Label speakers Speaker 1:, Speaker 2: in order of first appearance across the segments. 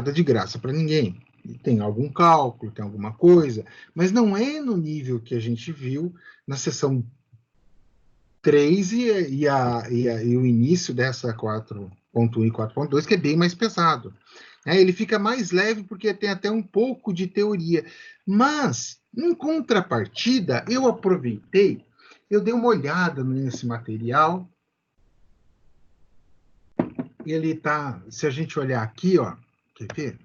Speaker 1: nada de graça para ninguém. Tem algum cálculo, tem alguma coisa, mas não é no nível que a gente viu na sessão 3 e o início dessa 4.1 e 4.2, que é bem mais pesado. Ele fica mais leve porque tem até um pouco de teoria. Mas, em contrapartida, eu aproveitei, eu dei uma olhada nesse material. Ele está, se a gente olhar aqui, ó, quer ver?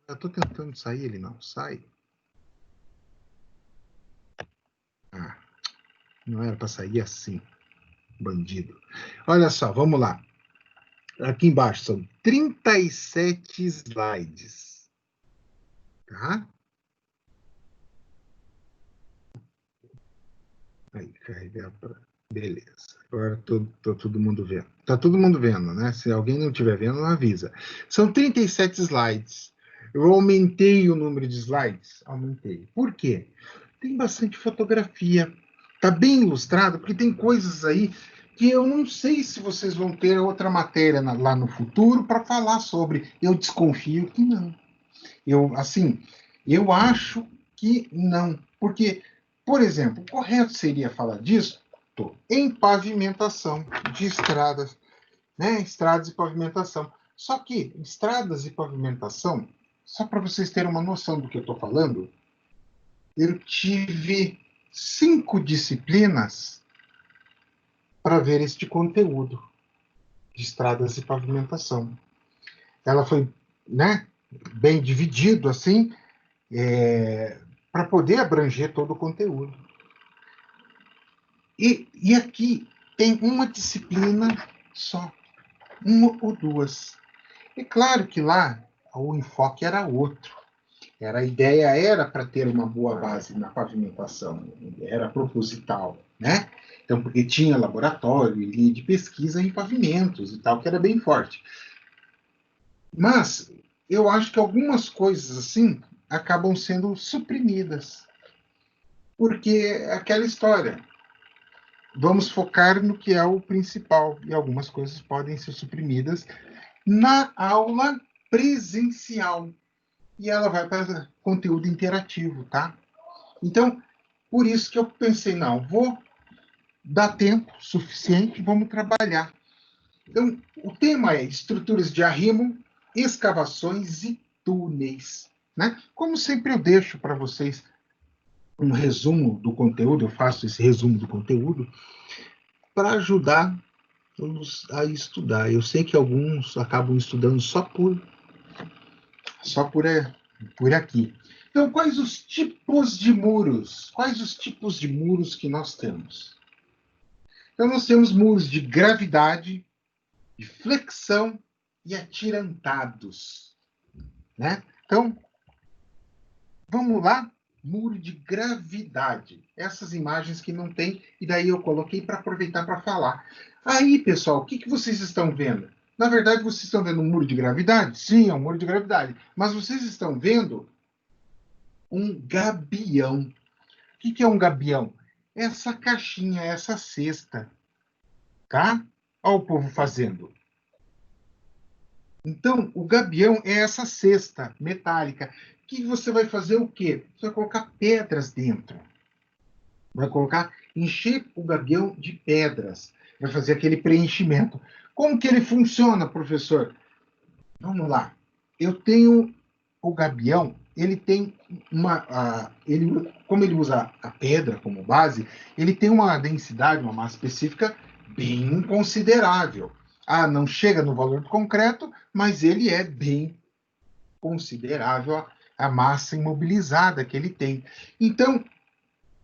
Speaker 1: Eu estou tentando sair, ele não sai. Ah, não era para sair assim, bandido. Olha só, vamos lá. Aqui embaixo são 37 slides. Tá? Aí, carregar para. Beleza. Agora tô todo mundo vendo. Tá todo mundo vendo, né? Se alguém não estiver vendo, não avisa. São 37 slides. Eu aumentei o número de slides? Aumentei. Por quê? Tem bastante fotografia. Tá bem ilustrado, porque tem coisas aí que eu não sei se vocês vão ter outra matéria lá no futuro para falar sobre. Eu desconfio que não. Eu acho que não. Porque, por exemplo, o correto seria falar disso em pavimentação de estradas, né? Estradas e pavimentação. Só que estradas e pavimentação, só para vocês terem uma noção do que eu estou falando, eu tive 5 disciplinas para ver este conteúdo de estradas e pavimentação. Ela foi, né, bem dividido assim, para poder abranger todo o conteúdo. E aqui tem uma disciplina só, uma ou duas. É claro que lá o enfoque era outro. A ideia era para ter uma boa base na pavimentação, era proposital, né? Então, porque tinha laboratório e linha de pesquisa em pavimentos e tal, que era bem forte. Mas eu acho que algumas coisas assim acabam sendo suprimidas. Porque é aquela história. Vamos focar no que é o principal, e algumas coisas podem ser suprimidas na aula presencial. E ela vai para conteúdo interativo, tá? Então, por isso que eu pensei, não, vou dar tempo suficiente, vamos trabalhar. Então, o tema é estruturas de arrimo, escavações e túneis, né? Como sempre eu deixo para vocês um resumo do conteúdo, eu faço esse resumo do conteúdo para ajudar a estudar. Eu sei que alguns acabam estudando por aqui. Então, quais os tipos de muros? Quais os tipos de muros que nós temos? Então, nós temos muros de gravidade, de flexão e atirantados, né? Então, vamos lá? Muro de gravidade. Essas imagens que não tem, e daí eu coloquei para aproveitar para falar. Aí, pessoal, o que vocês estão vendo? Na verdade, vocês estão vendo um muro de gravidade? Sim, é um muro de gravidade. Mas vocês estão vendo um gabião. O que é um gabião? Essa caixinha, essa cesta, tá? Olha o povo fazendo. Então, o gabião é essa cesta metálica, que você vai fazer o quê? Você vai colocar pedras dentro. Vai encher o gabião de pedras. Vai fazer aquele preenchimento. Como que ele funciona, professor? Vamos lá. Eu tenho o gabião, ele tem como ele usa a pedra como base, ele tem uma densidade, uma massa específica bem considerável. Não chega no valor do concreto, mas ele é bem considerável a massa imobilizada que ele tem. Então,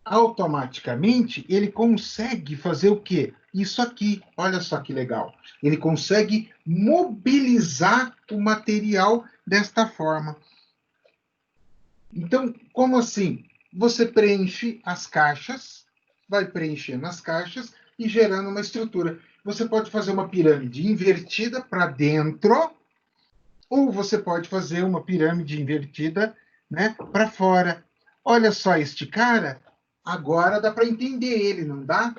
Speaker 1: automaticamente, ele consegue fazer o quê? Isso aqui, olha só que legal. Ele consegue mobilizar o material desta forma. Então, como assim? Você preenche as caixas, vai preenchendo as caixas e gerando uma estrutura. Você pode fazer uma pirâmide invertida para dentro, ou você pode fazer uma pirâmide invertida, né, para fora. Olha só este cara, agora dá para entender ele, não dá?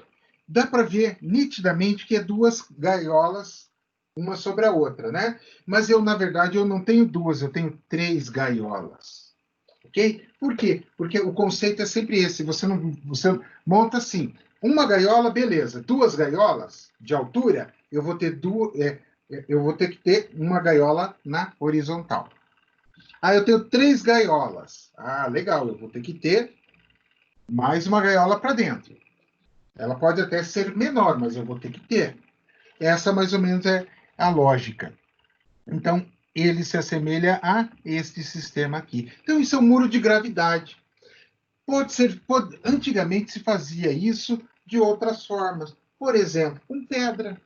Speaker 1: Dá para ver nitidamente que é duas gaiolas uma sobre a outra, né? Mas eu, na verdade, eu não tenho duas, eu tenho 3 gaiolas. Ok? Por quê? Porque o conceito é sempre esse. Você monta assim, uma gaiola, beleza. 2 gaiolas de altura, eu vou ter eu vou ter que ter uma gaiola na horizontal. Ah, eu tenho 3 gaiolas. Ah, legal, eu vou ter que ter mais uma gaiola para dentro. Ela pode até ser menor, mas eu vou ter que ter. Essa mais ou menos é a lógica. Então, ele se assemelha a este sistema aqui. Então, isso é um muro de gravidade. Antigamente se fazia isso de outras formas. Por exemplo, com pedra.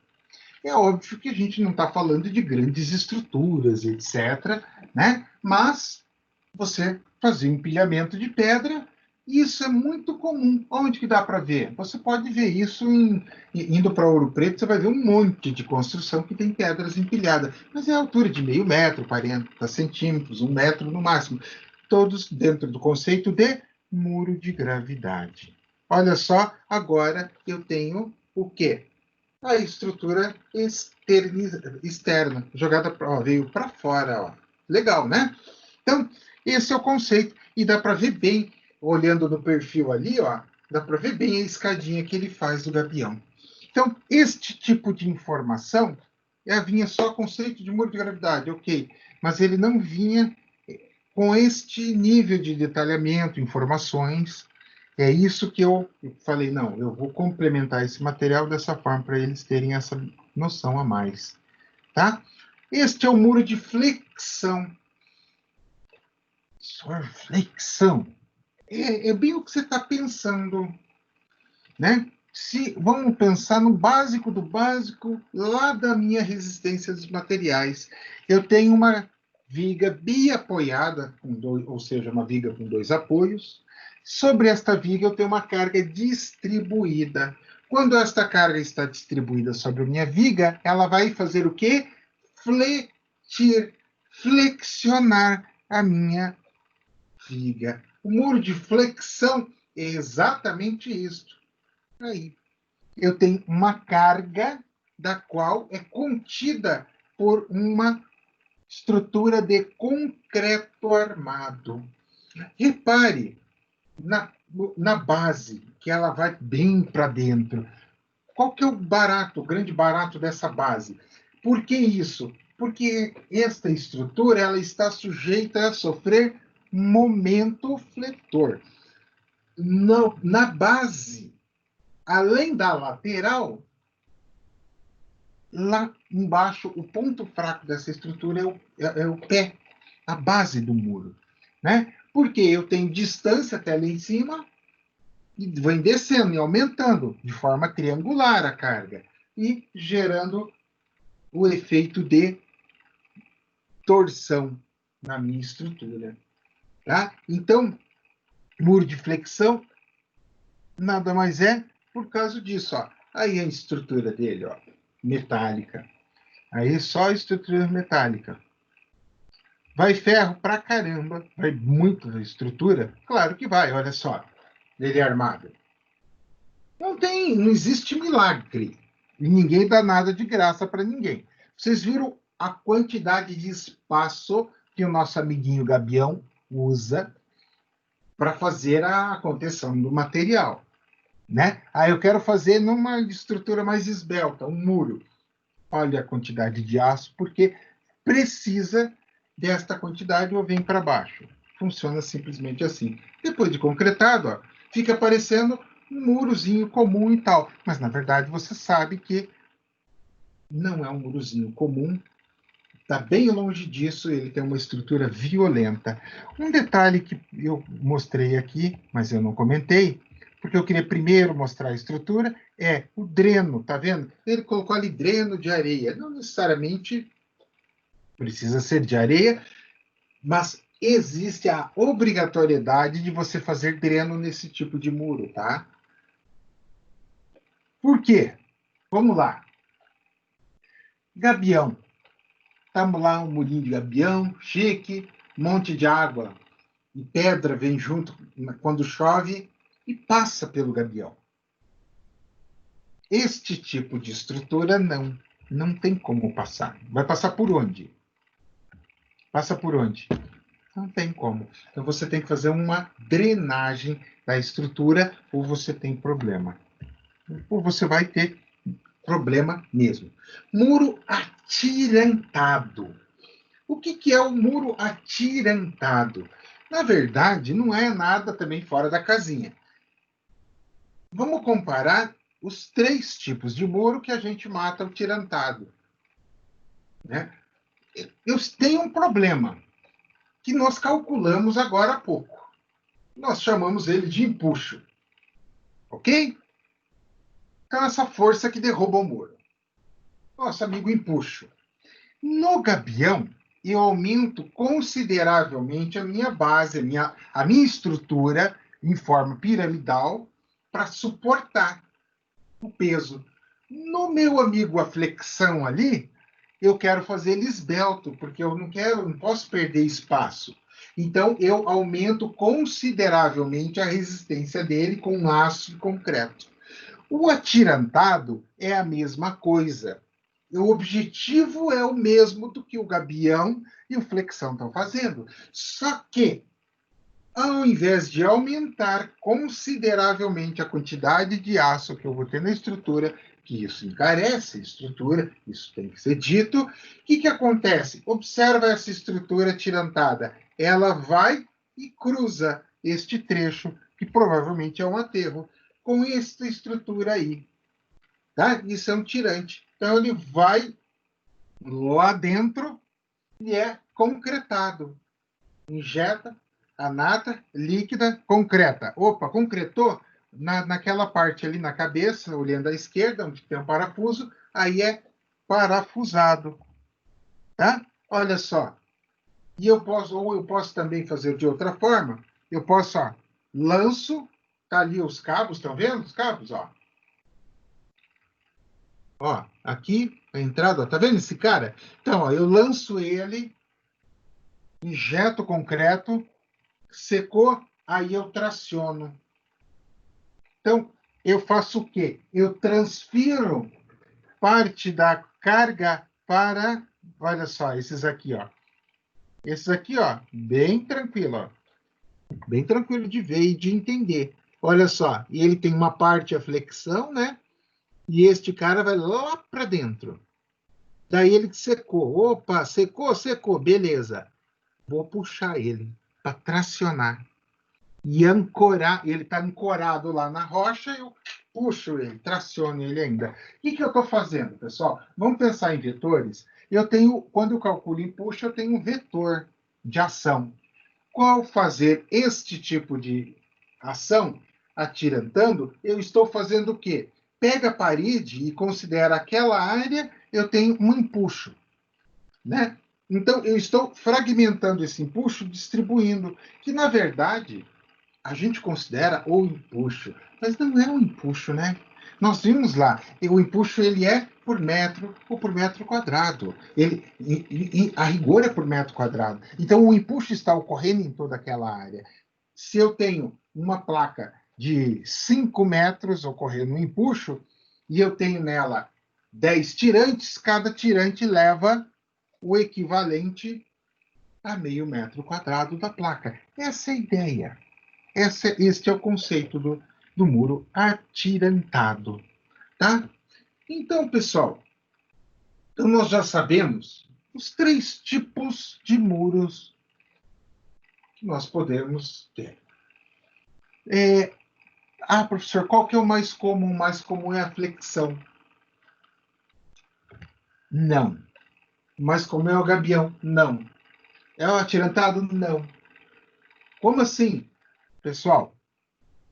Speaker 1: É óbvio que a gente não está falando de grandes estruturas, etc., né? Mas você fazia um empilhamento de pedra, e isso é muito comum. Onde que dá para ver? Você pode ver isso indo para Ouro Preto, você vai ver um monte de construção que tem pedras empilhadas, mas é a altura de meio metro, 40 centímetros, 1 metro no máximo, todos dentro do conceito de muro de gravidade. Olha só, agora eu tenho o quê? A estrutura externa, jogada veio para fora. Ó. Legal, né? Então, esse é o conceito. E dá para ver bem, olhando no perfil ali, ó, dá para ver bem a escadinha que ele faz do gavião. Então, este tipo de informação vinha só conceito de muro de gravidade, ok. Mas ele não vinha com este nível de detalhamento, informações. É isso que eu falei, não, eu vou complementar esse material dessa forma para eles terem essa noção a mais, tá? Este é o muro de flexão. Flexão. É bem o que você está pensando, né? Vamos pensar no básico do básico, lá da minha resistência dos materiais. Eu tenho uma viga biapoiada, ou seja, uma viga com 2 apoios. Sobre esta viga, eu tenho uma carga distribuída. Quando esta carga está distribuída sobre a minha viga, ela vai fazer o quê? Flexionar a minha viga. O muro de flexão é exatamente isso. Aí, eu tenho uma carga da qual é contida por uma estrutura de concreto armado. Repare na base, que ela vai bem para dentro. Qual que é o barato, o grande barato dessa base? Por que isso? Porque esta estrutura ela está sujeita a sofrer momento fletor. Na base, além da lateral, lá embaixo, o ponto fraco dessa estrutura é o pé, a base do muro. Né? Porque eu tenho distância até lá em cima e vem descendo e aumentando de forma triangular a carga e gerando o efeito de torção na minha estrutura. Tá? Então, muro de flexão nada mais é por causa disso. Ó. Aí a estrutura dele, ó, metálica. Aí só estrutura metálica. Vai ferro pra caramba, vai muito da estrutura? Claro que vai, olha só. Ele é armado. Não existe milagre. E ninguém dá nada de graça para ninguém. Vocês viram a quantidade de espaço que o nosso amiguinho Gabião usa para fazer a contenção do material. Né? Aí eu quero fazer numa estrutura mais esbelta, um muro. Olha a quantidade de aço, porque precisa desta quantidade ou vem para baixo. Funciona simplesmente assim. Depois de concretado, ó, fica parecendo um murozinho comum e tal. Mas, na verdade, você sabe que não é um murozinho comum. Está bem longe disso, ele tem uma estrutura violenta. Um detalhe que eu mostrei aqui, mas eu não comentei, porque eu queria primeiro mostrar a estrutura, é o dreno, tá vendo? Ele colocou ali dreno de areia. Não necessariamente precisa ser de areia, mas existe a obrigatoriedade de você fazer dreno nesse tipo de muro, tá? Por quê? Vamos lá. Gabião. Estamos lá, um murinho de gabião, chique, monte de água e pedra vem junto quando chove e passa pelo gabião. Este tipo de estrutura, não. Não tem como passar. Vai passar por onde? Passa por onde? Não tem como. Então você tem que fazer uma drenagem da estrutura ou você tem problema. Ou você vai ter problema mesmo. Muro atirantado. O que é o muro atirantado? Na verdade, não é nada também fora da casinha. Vamos comparar os 3 tipos de muro que a gente mata o tirantado. Né? Eu tenho um problema que nós calculamos agora há pouco. Nós chamamos ele de empuxo. Ok? Então, essa força que derruba o muro. Nosso amigo empuxo. No gabião, eu aumento consideravelmente a minha base, a minha estrutura em forma piramidal para suportar o peso. No meu amigo a flexão ali, eu quero fazer ele esbelto, porque eu não posso perder espaço. Então, eu aumento consideravelmente a resistência dele com aço e concreto. O atirantado é a mesma coisa. O objetivo é o mesmo do que o gabião e o flexão estão fazendo. Só que, ao invés de aumentar consideravelmente a quantidade de aço que eu vou ter na estrutura, que isso encarece a estrutura, isso tem que ser dito, o que acontece? Observa essa estrutura atirantada. Ela vai e cruza este trecho, que provavelmente é um aterro, com esta estrutura aí. Tá? Isso é um tirante. Então, ele vai lá dentro e é concretado. Injeta a nata líquida concreta. Opa, concretou naquela parte ali na cabeça, olhando à esquerda, onde tem um parafuso, aí é parafusado. Tá? Olha só. E eu posso também fazer de outra forma. Eu posso, ó, lanço, tá ali os cabos, estão vendo os cabos, ó? Ó, aqui a entrada, ó, tá vendo esse cara? Então, ó, eu lanço ele, injeto concreto, secou, aí eu traciono. Então, eu faço o quê? Eu transfiro parte da carga para, olha só, esses aqui, ó. Esses aqui, ó, bem tranquilo, ó. Bem tranquilo de ver e de entender. Olha só, e ele tem uma parte a flexão, né? E este cara vai lá para dentro. Daí ele secou. Opa, secou, secou, beleza. Vou puxar ele para tracionar e ancorar. Ele está ancorado lá na rocha, eu puxo ele, traciono ele ainda. O que eu estou fazendo, pessoal? Vamos pensar em vetores? Eu tenho, quando eu calculo empuxo, eu tenho um vetor de ação. Ao fazer este tipo de ação, atirantando, eu estou fazendo o quê? Pega a parede e considera aquela área, eu tenho um empuxo. Né? Então, eu estou fragmentando esse empuxo, distribuindo, que, na verdade, a gente considera o empuxo, mas não é um empuxo, né? Nós vimos lá, o empuxo ele é por metro ou por metro quadrado. A rigor é por metro quadrado. Então, o empuxo está ocorrendo em toda aquela área. Se eu tenho uma placa de 5 metros ocorrendo um empuxo, e eu tenho nela 10 tirantes, cada tirante leva o equivalente a meio metro quadrado da placa. Essa é a ideia. Este é o conceito do muro atirantado. Tá? Então, pessoal, então nós já sabemos os 3 tipos de muros que nós podemos ter. Professor, qual que é o mais comum? O mais comum é a flexão. Não. O mais comum é o gabião? Não. É o atirantado? Não. Como assim, pessoal?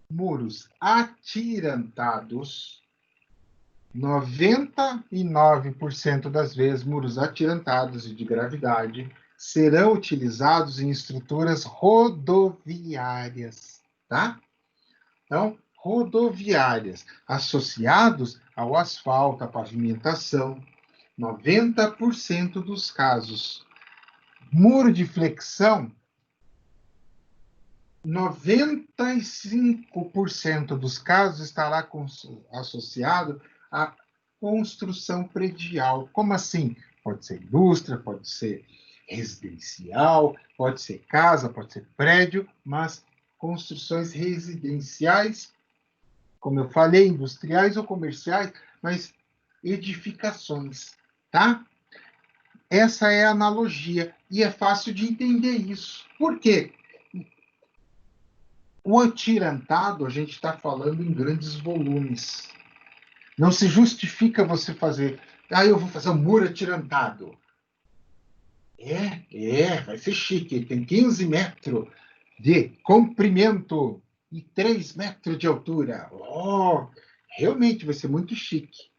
Speaker 1: Muros atirantados, 99% das vezes, muros atirantados e de gravidade serão utilizados em estruturas rodoviárias, tá? Então, rodoviárias, associados ao asfalto, à pavimentação, 90% dos casos. Muro de flexão, 95% dos casos estará associado a construção predial. Como assim? Pode ser indústria, pode ser residencial, pode ser casa, pode ser prédio, mas construções residenciais, como eu falei, industriais ou comerciais, mas edificações, tá? Essa é a analogia e é fácil de entender isso. Por quê? O atirantado, a gente está falando em grandes volumes. Não se justifica você fazer, eu vou fazer um muro atirantado. Vai ser chique. Tem 15 metros de comprimento e 3 metros de altura. Oh, realmente vai ser muito chique.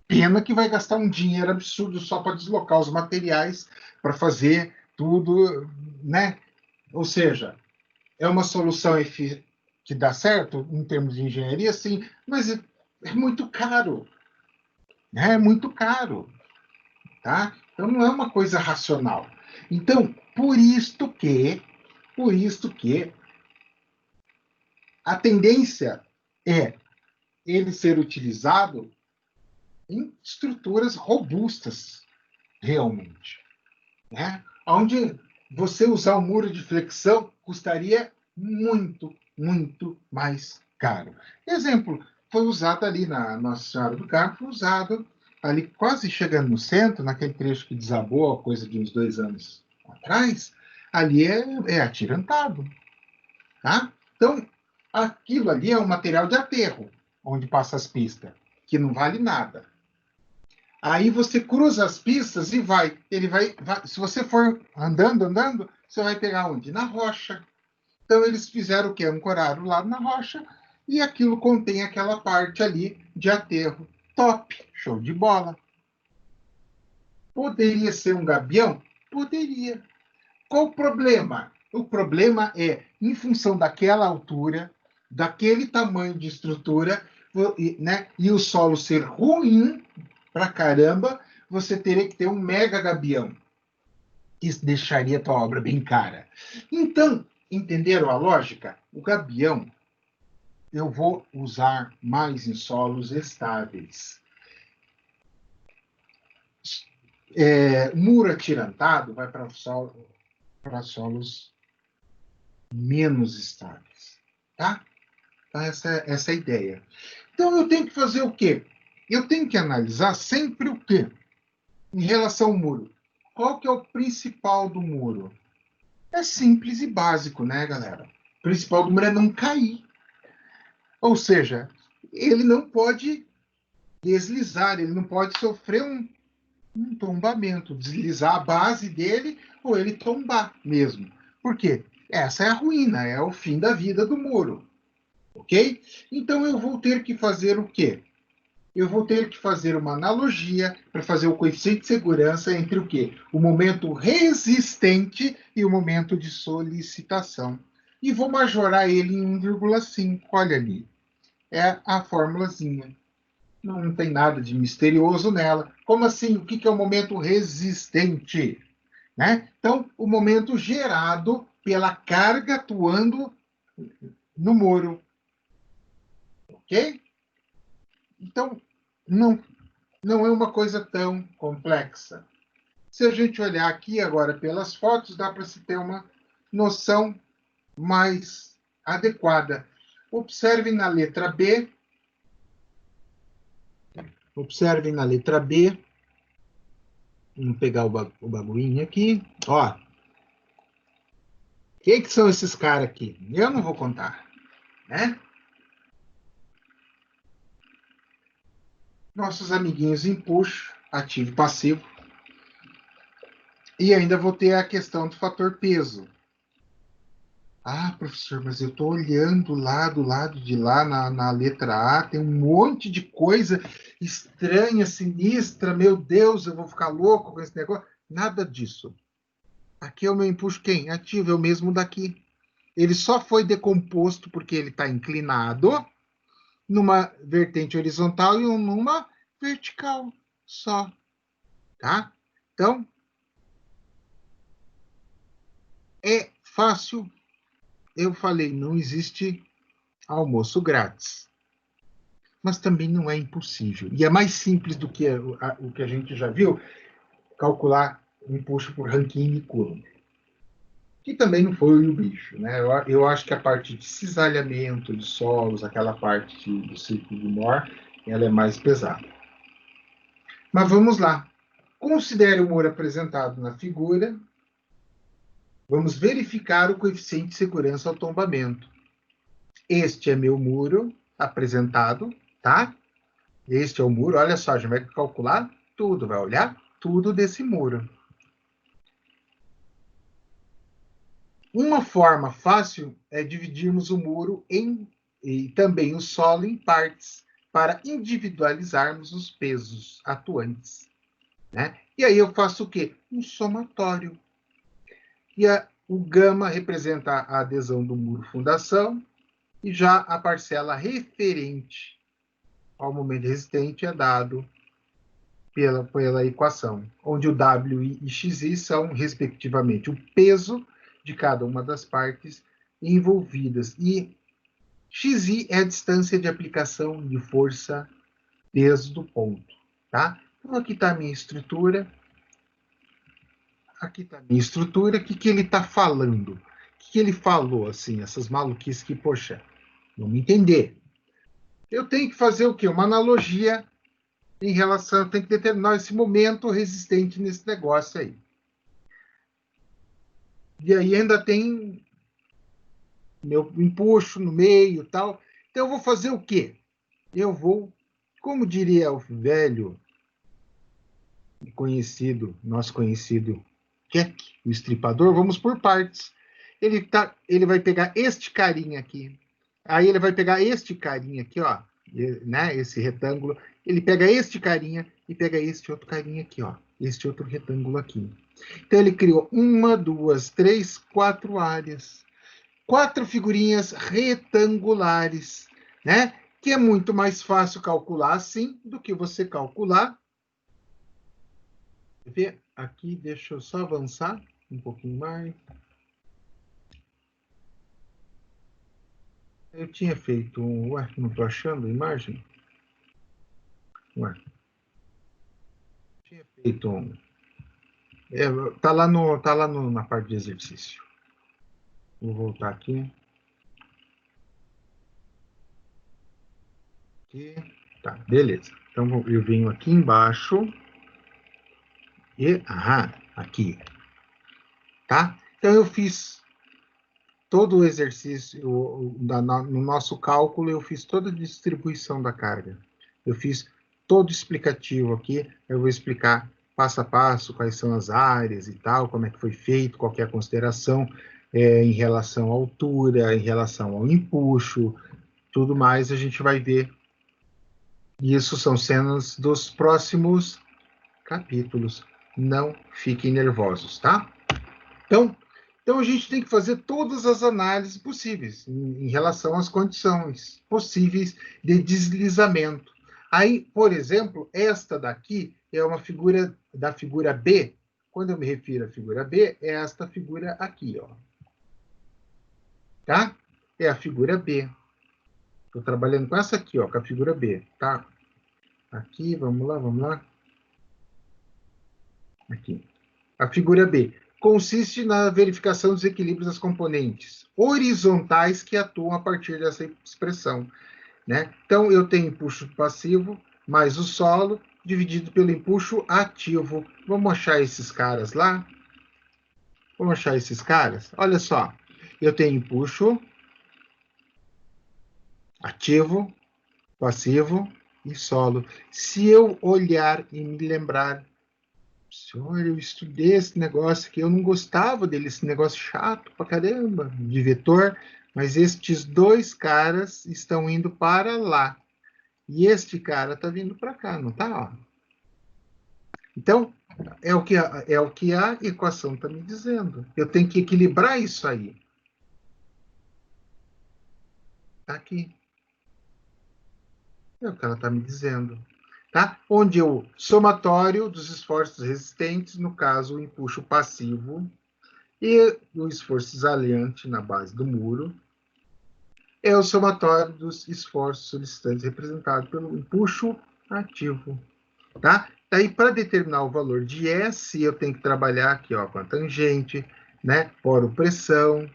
Speaker 1: Pena que vai gastar um dinheiro absurdo só para deslocar os materiais para fazer tudo, né? Ou seja, é uma solução que dá certo em termos de engenharia, sim, mas é muito caro, né? É muito caro, tá? Então não é uma coisa racional. Então, por isto que a tendência é ele ser utilizado em estruturas robustas, realmente, né? Onde você usar um muro de flexão custaria muito, muito mais caro. Exemplo, foi usado ali na Nossa Senhora do Carmo, foi usado ali quase chegando no centro, naquele trecho que desabou, coisa de uns 2 anos atrás, ali é atirantado, tá? Então, aquilo ali é um material de aterro, onde passa as pistas, que não vale nada. Aí você cruza as pistas e vai. Ele vai. Se você for andando, você vai pegar onde? Na rocha. Então eles fizeram o quê? Ancoraram lá na rocha e aquilo contém aquela parte ali de aterro. Top, show de bola. Poderia ser um gabião? Poderia. Qual o problema? O problema é, em função daquela altura, daquele tamanho de estrutura, né, e o solo ser ruim pra caramba, você teria que ter um mega gabião. Isso deixaria a tua obra bem cara. Então, entenderam a lógica? O gabião eu vou usar mais em solos estáveis. Muro atirantado vai para solos menos estáveis, tá? Então, essa é a ideia. Então, eu tenho que fazer o quê? Eu tenho que analisar sempre o quê? Em relação ao muro. Qual que é o principal do muro? É simples e básico, né, galera? O principal do muro é não cair. Ou seja, ele não pode deslizar, ele não pode sofrer um tombamento, deslizar a base dele ou ele tombar mesmo. Por quê? Essa é a ruína, é o fim da vida do muro. Ok? Então eu vou ter que fazer o quê? Eu vou ter que fazer uma analogia para fazer o coeficiente de segurança entre o quê? O momento resistente e o momento de solicitação. E vou majorar ele em 1,5. Olha ali. É a formulazinha. Não tem nada de misterioso nela. Como assim? O que é o momento resistente? Né? Então, o momento gerado pela carga atuando no muro. Ok? Então, não é uma coisa tão complexa. Se a gente olhar aqui agora pelas fotos, dá para se ter uma noção mais adequada. Observe na letra B. Observem na letra B. Vamos pegar o bagulhinho aqui. Ó. Quem que são esses caras aqui? Eu não vou contar, né? Nossos amiguinhos em puxo, ativo e passivo. E ainda vou ter a questão do fator peso. Ah, professor, mas eu estou olhando lá do lado de lá na letra A, tem um monte de coisa estranha, sinistra. Meu Deus, eu vou ficar louco com esse negócio. Nada disso. Aqui é o meu empuxo quem? Ativo, é o mesmo daqui. Ele só foi decomposto porque ele está inclinado numa vertente horizontal e numa vertical só, tá? Então, é fácil. Eu falei, não existe almoço grátis. mas também não é impossível. E é mais simples do que o que a gente já viu, calcular o empuxo por Rankine e Coulomb. Que também não foi o bicho, né? Eu acho que a parte de cisalhamento de solos, aquela parte do ciclo de Moore, ela é mais pesada. Mas vamos lá. Considere o muro apresentado na figura. Vamos verificar o coeficiente de segurança ao tombamento. Este é meu muro apresentado, tá? Este é o muro. Olha só, a gente vai calcular tudo, vai olhar tudo desse muro. Uma forma fácil é dividirmos o muro e também o solo em partes, para individualizarmos os pesos atuantes. Né? E aí eu faço o quê? Um somatório. E o gama representa a adesão do muro fundação, e já a parcela referente ao momento resistente é dado pela equação, onde o W e XI são, respectivamente, o peso de cada uma das partes envolvidas. E XI é a distância de aplicação de força peso do ponto. Tá? Então, aqui está a minha estrutura. Aqui está a minha estrutura. O que ele está falando? O que ele falou, assim, essas maluquices que, poxa, vamos entender. Eu tenho que fazer o quê? Uma analogia em relação, tem que determinar esse momento resistente nesse negócio aí. E aí ainda tem meu empuxo no meio e tal. Então eu vou fazer o quê? Eu vou, como diria o velho e conhecido, nosso conhecido Keck, o estripador, vamos por partes. Ele vai pegar este carinha aqui. Aí ele vai pegar este carinha aqui, ó, né, esse retângulo. Ele pega este carinha e pega este outro carinha aqui, ó, este outro retângulo aqui. Então ele criou 1, 2, 3, 4 áreas. 4 figurinhas retangulares, né? Que é muito mais fácil calcular assim do que você calcular. Ver aqui, deixa eu só avançar um pouquinho mais. Eu tinha feito um. Ué, não estou achando a imagem? Ué. Tinha feito um. Tá lá, na parte de exercício. Vou voltar aqui. Aqui. Tá, beleza. Então eu venho aqui embaixo. E. Aqui. Tá? Então eu fiz todo o exercício, no nosso cálculo, eu fiz toda a distribuição da carga. Eu fiz todo explicativo aqui, eu vou explicar passo a passo quais são as áreas e tal, como é que foi feito, qual que é a consideração em relação à altura, em relação ao empuxo, tudo mais, a gente vai ver. E isso são cenas dos próximos capítulos. Não fiquem nervosos, tá? Então, a gente tem que fazer todas as análises possíveis em relação às condições possíveis de deslizamento. Aí, por exemplo, esta daqui é uma figura da figura B. Quando eu me refiro à figura B, é esta figura aqui, ó. Tá? É a figura B. Estou trabalhando com essa aqui, ó, com a figura B, tá? Aqui, vamos lá. Aqui. A figura B consiste na verificação dos equilíbrios das componentes horizontais que atuam a partir dessa expressão. Né? Então, eu tenho empuxo passivo mais o solo dividido pelo empuxo ativo. Vamos achar esses caras lá? Vamos achar esses caras? Olha só, eu tenho empuxo ativo, passivo e solo. Se eu olhar e me lembrar, senhor, eu estudei esse negócio aqui, eu não gostava dele, esse negócio chato pra caramba, de vetor, mas estes dois caras estão indo para lá. E este cara está vindo para cá, não está? Então, é o que a equação está me dizendo. Eu tenho que equilibrar isso aí. Está aqui. É o que ela está me dizendo. Tá? Onde o somatório dos esforços resistentes, no caso, o empuxo passivo, e o esforço exaliante na base do muro, é o somatório dos esforços solicitantes representado pelo empuxo ativo, tá? Daí, para determinar o valor de S, eu tenho que trabalhar aqui, ó, com a tangente, né? Poro-pressão,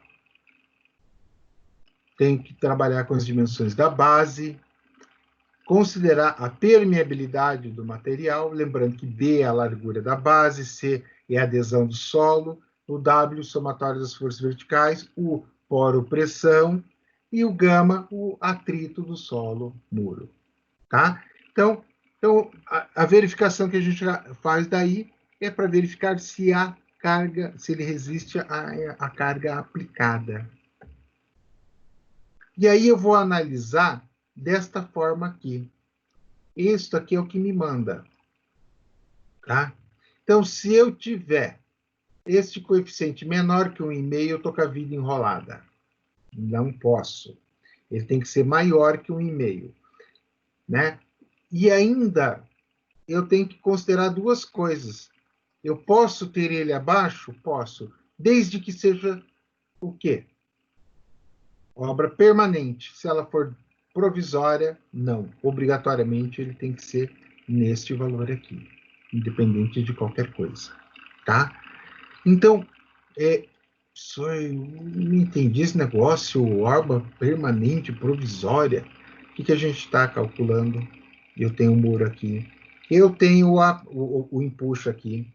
Speaker 1: tenho que trabalhar com as dimensões da base, considerar a permeabilidade do material, lembrando que B é a largura da base, C é a adesão do solo, o W, somatório das forças verticais, o poro-pressão, e o gama, o atrito do solo muro, tá? Então a verificação que a gente faz daí é para verificar se a carga, se ele resiste à carga aplicada. E aí eu vou analisar desta forma aqui. Isso aqui é o que me manda, tá? Então, se eu tiver este coeficiente menor que 1,5, eu estou com a vida enrolada. Não posso. Ele tem que ser maior que 1,5, né? E ainda, eu tenho que considerar duas coisas. Eu posso ter ele abaixo? Posso. Desde que seja o quê? Obra permanente. Se ela for provisória, não. Obrigatoriamente, ele tem que ser neste valor aqui, independente de qualquer coisa, tá? Então, eu não entendi esse negócio, obra permanente, provisória. O que a gente está calculando? Eu tenho um muro aqui. Eu tenho o empuxo aqui,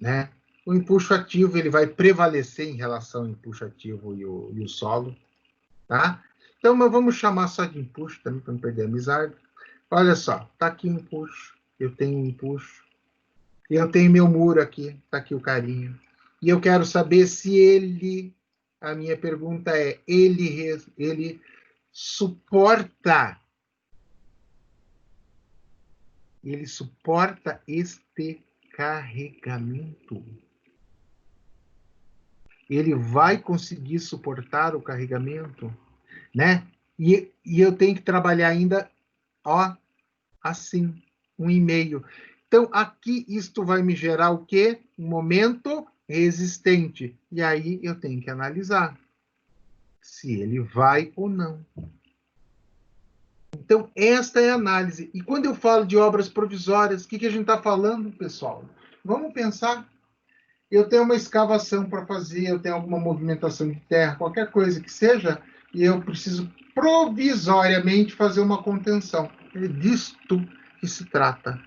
Speaker 1: né? O empuxo ativo ele vai prevalecer em relação ao empuxo ativo e o solo, tá? Então, mas vamos chamar só de empuxo também, para não perder a amizade. Olha só, tá aqui o empuxo, eu tenho um empuxo, e eu tenho meu muro aqui, tá aqui o carinho. E eu quero saber se ele, a minha pergunta é, ele suporta, ele suporta este carregamento? Ele vai conseguir suportar o carregamento, né? E eu tenho que trabalhar ainda, ó, assim, 1,5. Então, aqui isto vai me gerar o quê? Um momento resistente. E aí eu tenho que analisar se ele vai ou não. Então, esta é a análise. E quando eu falo de obras provisórias, o que a gente está falando, pessoal? Vamos pensar. Eu tenho uma escavação para fazer, eu tenho alguma movimentação de terra, qualquer coisa que seja, e eu preciso provisoriamente fazer uma contenção. É disto que se trata.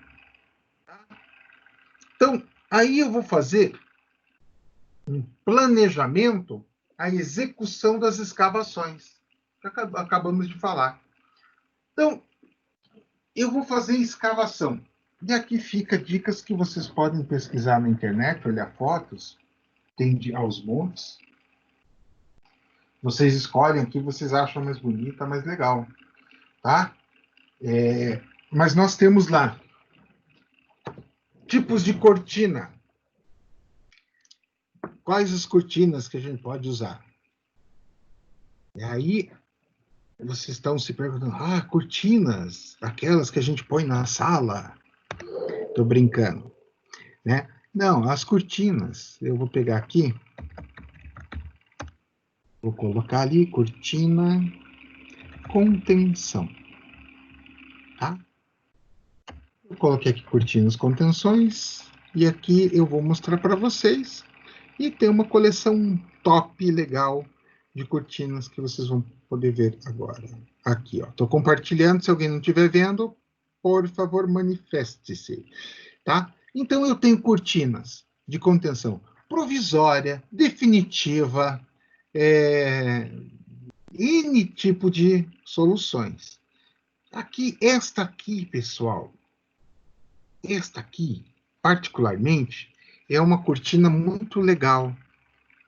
Speaker 1: Então, aí eu vou fazer um planejamento, a execução das escavações, que acabamos de falar. Então, eu vou fazer escavação. E aqui fica dicas que vocês podem pesquisar na internet, olhar fotos, tem aos montes. Vocês escolhem o que vocês acham mais bonita, mais legal, tá? Mas nós temos lá tipos de cortina. Quais as cortinas que a gente pode usar? E aí, vocês estão se perguntando, cortinas, aquelas que a gente põe na sala. Estou brincando, né? Não, as cortinas, eu vou pegar aqui, vou colocar ali, cortina, contenção, tá? Eu coloquei aqui cortinas, contenções, e aqui eu vou mostrar para vocês, e tem uma coleção top, legal, de cortinas que vocês vão poder ver agora. Aqui, ó, estou compartilhando, se alguém não estiver vendo, por favor, manifeste-se, tá? Então, eu tenho cortinas de contenção provisória, definitiva, N tipo de soluções. Aqui, esta aqui, pessoal, esta aqui, particularmente, é uma cortina muito legal,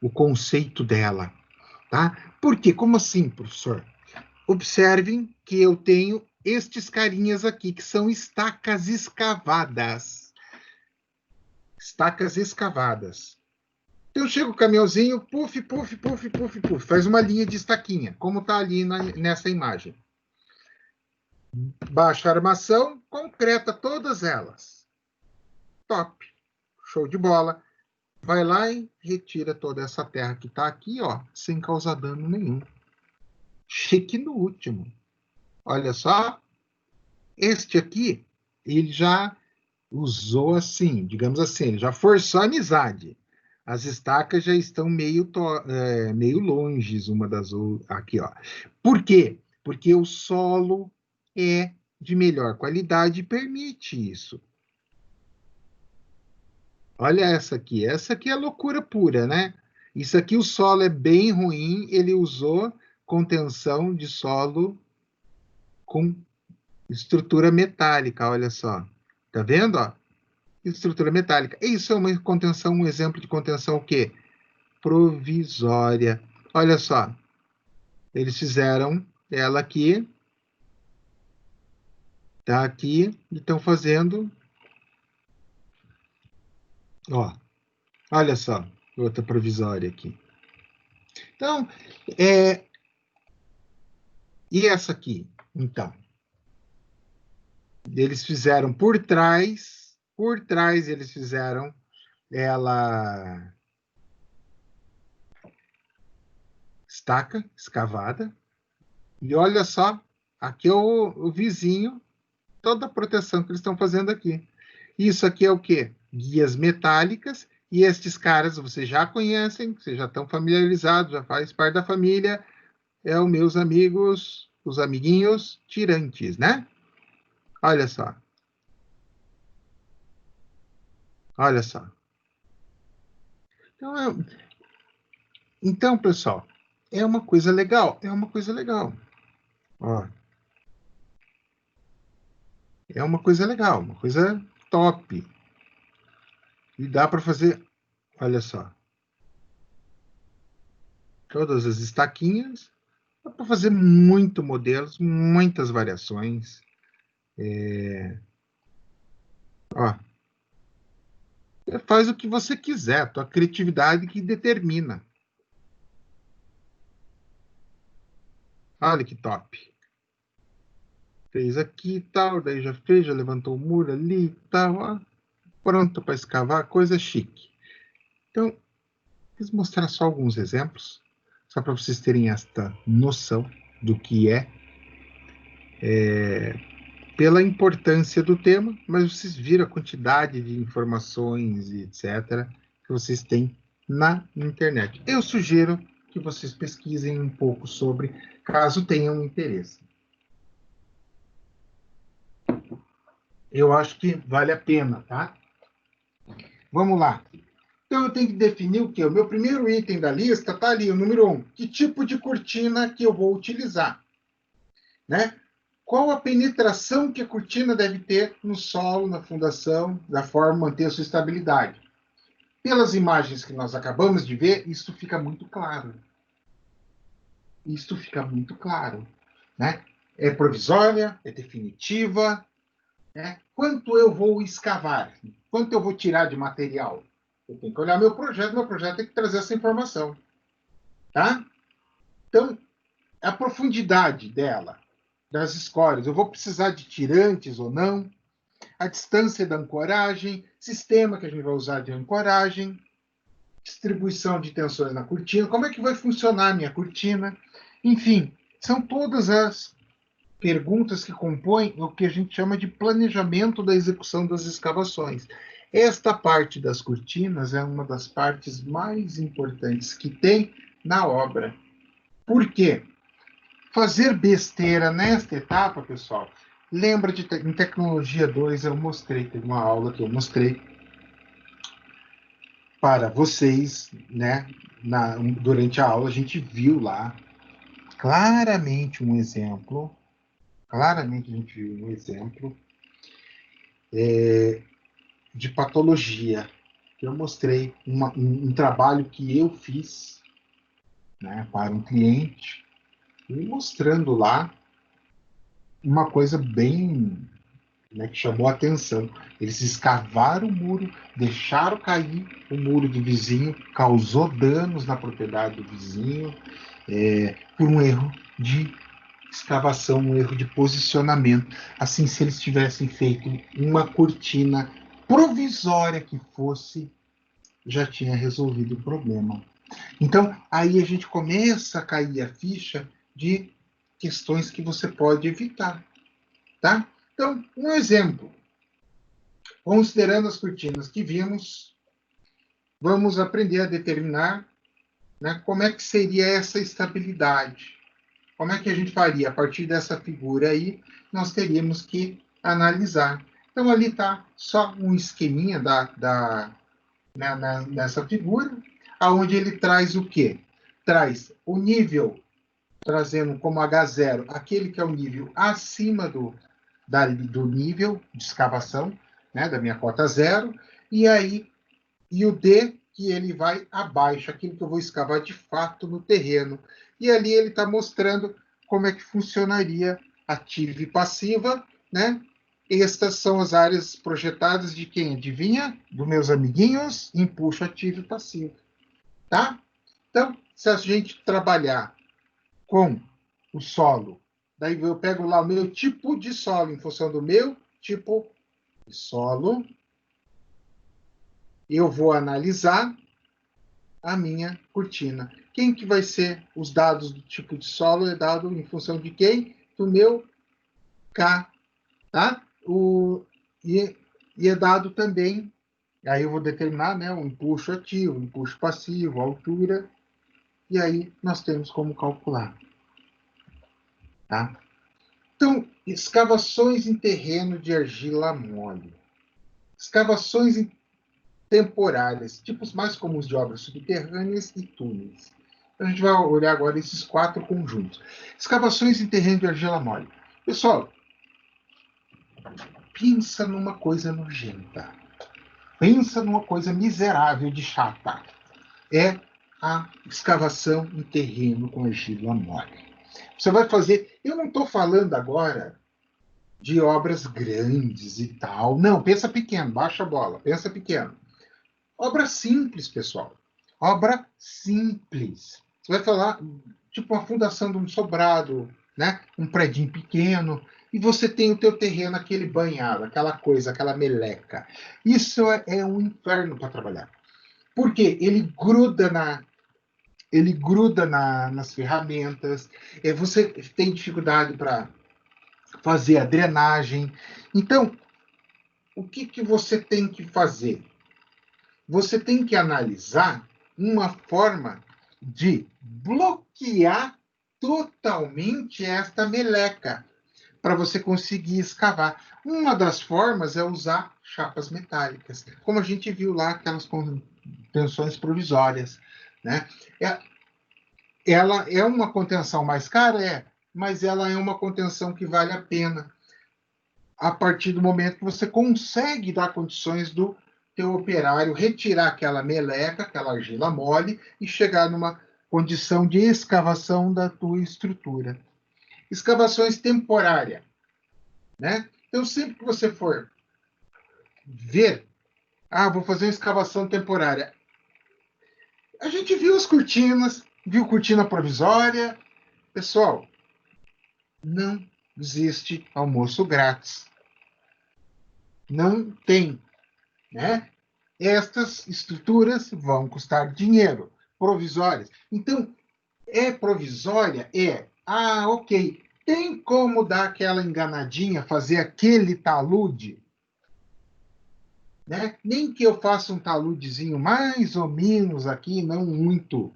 Speaker 1: o conceito dela, tá? Por quê? Como assim, professor? Observem que eu tenho estes carinhas aqui, que são estacas escavadas. Estacas escavadas. Então, eu chego o caminhãozinho, puf, puf, puf, puf, puf, faz uma linha de estaquinha, como está ali nessa imagem. Baixa a armação, concreta todas elas. Top. Show de bola. Vai lá e retira toda essa terra que está aqui, ó, sem causar dano nenhum. Chique no último. Olha só, este aqui, ele já usou assim, digamos assim, ele já forçou a amizade. As estacas já estão meio longes uma das outras. Aqui, ó. Por quê? Porque o solo é de melhor qualidade e permite isso. Olha essa aqui é loucura pura, né? Isso aqui o solo é bem ruim, ele usou contenção de solo com estrutura metálica, olha só. Tá vendo, ó? Estrutura metálica. Isso é uma contenção, um exemplo de contenção o quê? Provisória. Olha só, eles fizeram ela aqui, tá aqui, e estão fazendo, ó, olha só, outra provisória aqui. Então, e essa aqui, então? Eles fizeram por trás eles fizeram ela estaca, escavada, e olha só, aqui é o vizinho, toda a proteção que eles estão fazendo aqui. Isso aqui é o quê? Guias metálicas, e estes caras vocês já conhecem, vocês já estão familiarizados, já faz parte da família, é os meus amigos, os amiguinhos tirantes, né? Olha só. Olha só. Então, então, pessoal, é uma coisa legal, é uma coisa legal. Ó, é uma coisa legal, uma coisa top. E dá para fazer, olha só, todas as estaquinhas, dá para fazer muito modelos, muitas variações. Ó, você faz o que você quiser, a tua criatividade que determina. Olha que top. Fez aqui e tal, daí já fez, já levantou o muro ali e tal, ó, pronto para escavar, coisa chique. Então, quis mostrar só alguns exemplos, só para vocês terem esta noção do que é, pela importância do tema, mas vocês viram a quantidade de informações e etc. que vocês têm na internet. Eu sugiro que vocês pesquisem um pouco sobre, caso tenham interesse. Eu acho que vale a pena, tá? Vamos lá. Então, eu tenho que definir o quê? O meu primeiro item da lista está ali, o número 1. Que tipo de cortina que eu vou utilizar? Né? Qual a penetração que a cortina deve ter no solo, na fundação, da forma manter a sua estabilidade? Pelas imagens que nós acabamos de ver, isso fica muito claro. Isso fica muito claro. Né? É provisória, é definitiva. Né? Quanto eu vou escavar? Quanto eu vou tirar de material? Eu tenho que olhar meu projeto tem que trazer essa informação. Tá? Então, a profundidade dela, das escórias, eu vou precisar de tirantes ou não? A distância da ancoragem, sistema que a gente vai usar de ancoragem, distribuição de tensões na cortina, como é que vai funcionar a minha cortina? Enfim, são todas as perguntas que compõem o que a gente chama de planejamento da execução das escavações. Esta parte das cortinas é uma das partes mais importantes que tem na obra. Por quê? Fazer besteira nesta etapa, pessoal, lembra de em Tecnologia 2 eu mostrei, teve uma aula que eu mostrei para vocês, né? Durante a aula a gente viu lá claramente um exemplo, claramente a gente viu um exemplo de patologia. Eu mostrei um trabalho que eu fiz, né, para um cliente, e mostrando lá uma coisa bem, né, que chamou a atenção. Eles escavaram o muro, deixaram cair o muro do vizinho, causou danos na propriedade do vizinho, por um erro de escavação, um erro de posicionamento. Assim, se eles tivessem feito uma cortina provisória que fosse, já tinha resolvido o problema. Então, aí a gente começa a cair a ficha de questões que você pode evitar, tá? Então, um exemplo. Considerando as cortinas que vimos, vamos aprender a determinar, né, como é que seria essa estabilidade. Como é que a gente faria? A partir dessa figura aí, nós teríamos que analisar. Então, ali está só um esqueminha nessa figura, aonde ele traz o quê? Traz o nível, trazendo como H0 aquele que é o nível acima do nível de escavação, né, da minha cota zero, e o D, que ele vai abaixo, aquilo que eu vou escavar de fato no terreno. E ali ele está mostrando como é que funcionaria ativa e passiva, né? Estas são as áreas projetadas de quem? Adivinha? Dos meus amiguinhos, empuxo ativo e passivo, tá? Então, se a gente trabalhar com o solo, daí eu pego lá o meu tipo de solo, em função do meu tipo de solo, eu vou analisar a minha cortina. Quem que vai ser os dados do tipo de solo? É dado em função de quem? Do meu K, tá? E é dado também, aí eu vou determinar, né, o empuxo ativo, o empuxo passivo, a altura, e aí nós temos como calcular, tá? Então, escavações em terreno de argila mole. Escavações temporárias, tipos mais comuns de obras subterrâneas e túneis. Então, a gente vai olhar agora esses 4 conjuntos. Escavações em terreno de argila mole. Pessoal, pensa numa coisa nojenta. Pensa numa coisa miserável de chata. É a escavação em terreno com argila mole. Você vai fazer. Eu não estou falando agora de obras grandes e tal. Não, pensa pequeno, baixa a bola, pensa pequeno. Obra simples, pessoal. Obra simples. Você vai falar, tipo, uma fundação de um sobrado, né? Um predinho pequeno, e você tem o teu terreno, aquele banhado, aquela coisa, aquela meleca. Isso é um inferno para trabalhar. Por quê? Nas ferramentas, você tem dificuldade para fazer a drenagem. Então, o que você tem que fazer? Você tem que analisar uma forma de bloquear totalmente esta meleca para você conseguir escavar. Uma das formas é usar chapas metálicas, como a gente viu lá, aquelas contenções provisórias, né? Ela é uma contenção mais cara, mas ela é uma contenção que vale a pena a partir do momento que você consegue dar condições do teu operário retirar aquela meleca, aquela argila mole e chegar numa condição de escavação da tua estrutura. Escavações temporárias, né? Então, sempre que você for ver, vou fazer uma escavação temporária. A gente viu as cortinas, viu cortina provisória. Pessoal, não existe almoço grátis. Não tem, né? Estas estruturas vão custar dinheiro, provisórias. Então, é provisória? Ok. Tem como dar aquela enganadinha, fazer aquele talude? Né? Nem que eu faça um taludezinho mais ou menos aqui, não muito.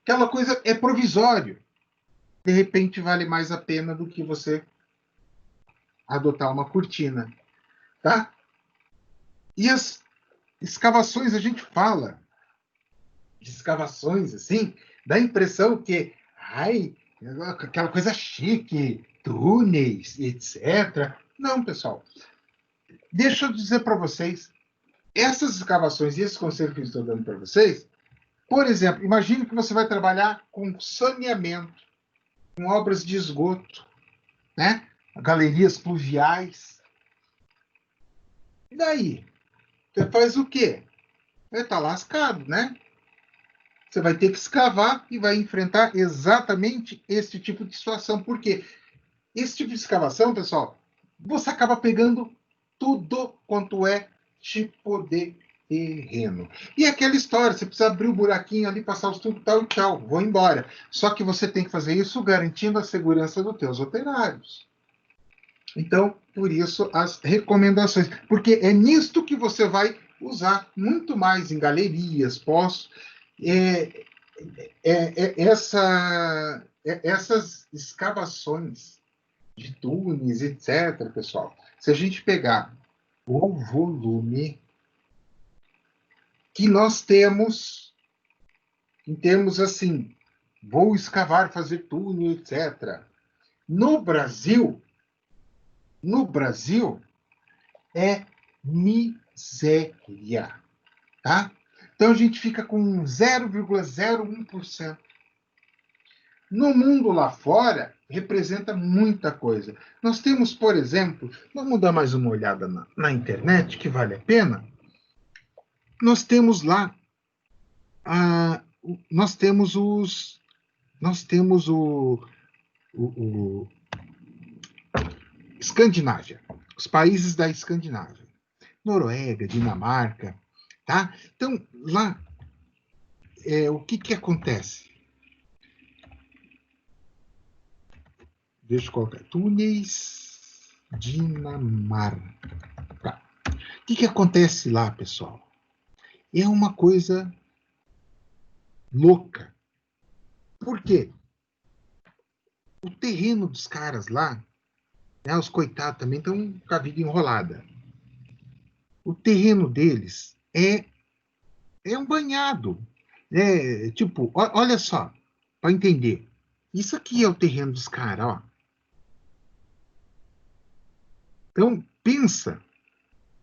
Speaker 1: Aquela coisa é provisório. De repente, vale mais a pena do que você adotar uma cortina. Tá? E as escavações, a gente fala de escavações, assim, dá a impressão que, aquela coisa chique, túneis, etc. Não, pessoal. Deixa eu dizer para vocês, essas escavações e esse conselho que eu estou dando para vocês, por exemplo, imagine que você vai trabalhar com saneamento, com obras de esgoto, né? Galerias pluviais. E daí? Você faz o quê? Você está lascado, né? Você vai ter que escavar e vai enfrentar exatamente esse tipo de situação. Por quê? Esse tipo de escavação, pessoal, você acaba pegando tudo quanto é tipo de terreno. E aquela história, você precisa abrir o buraquinho ali, passar os tubos, tal, tchau, vou embora. Só que você tem que fazer isso garantindo a segurança dos teus operários. Então, por isso, as recomendações. Porque é nisto que você vai usar muito mais em galerias, postos. Essas escavações de túneis, etc., pessoal, se a gente pegar o volume que nós temos, em termos assim, vou escavar, fazer túnel, etc. No Brasil é miséria, tá? Então a gente fica com 0,01%. No mundo lá fora, representa muita coisa. Nós temos, por exemplo, vamos dar mais uma olhada na internet, que vale a pena. Nós temos lá, nós temos o Escandinávia, os países da Escandinávia, Noruega, Dinamarca, tá? Então, lá, o que acontece? Deixa eu colocar. Túneis, Dinamarca. Tá. O que acontece lá, pessoal? É uma coisa louca. Por quê? O terreno dos caras lá, né, os coitados também estão com a vida enrolada. O terreno deles é um banhado. Tipo, olha só, para entender. Isso aqui é o terreno dos caras, ó. Então, pensa,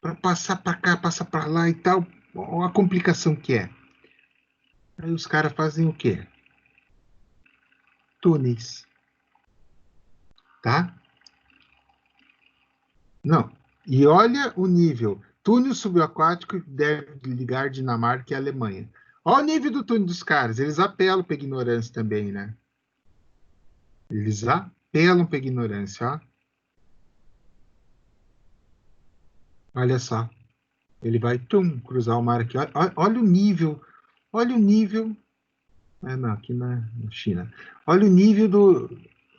Speaker 1: para passar para cá, passar para lá e tal, ó, a complicação que é. Aí os caras fazem o quê? Túneis. Tá? Não. E olha o nível. Túnel subaquático deve ligar Dinamarca e Alemanha. Olha o nível do túnel dos caras. Eles apelam para ignorância também, né? Eles apelam para ignorância, ó. Olha só. Ele vai cruzar o mar aqui. Olha o nível. Olha o nível. Não, aqui na China. Olha o nível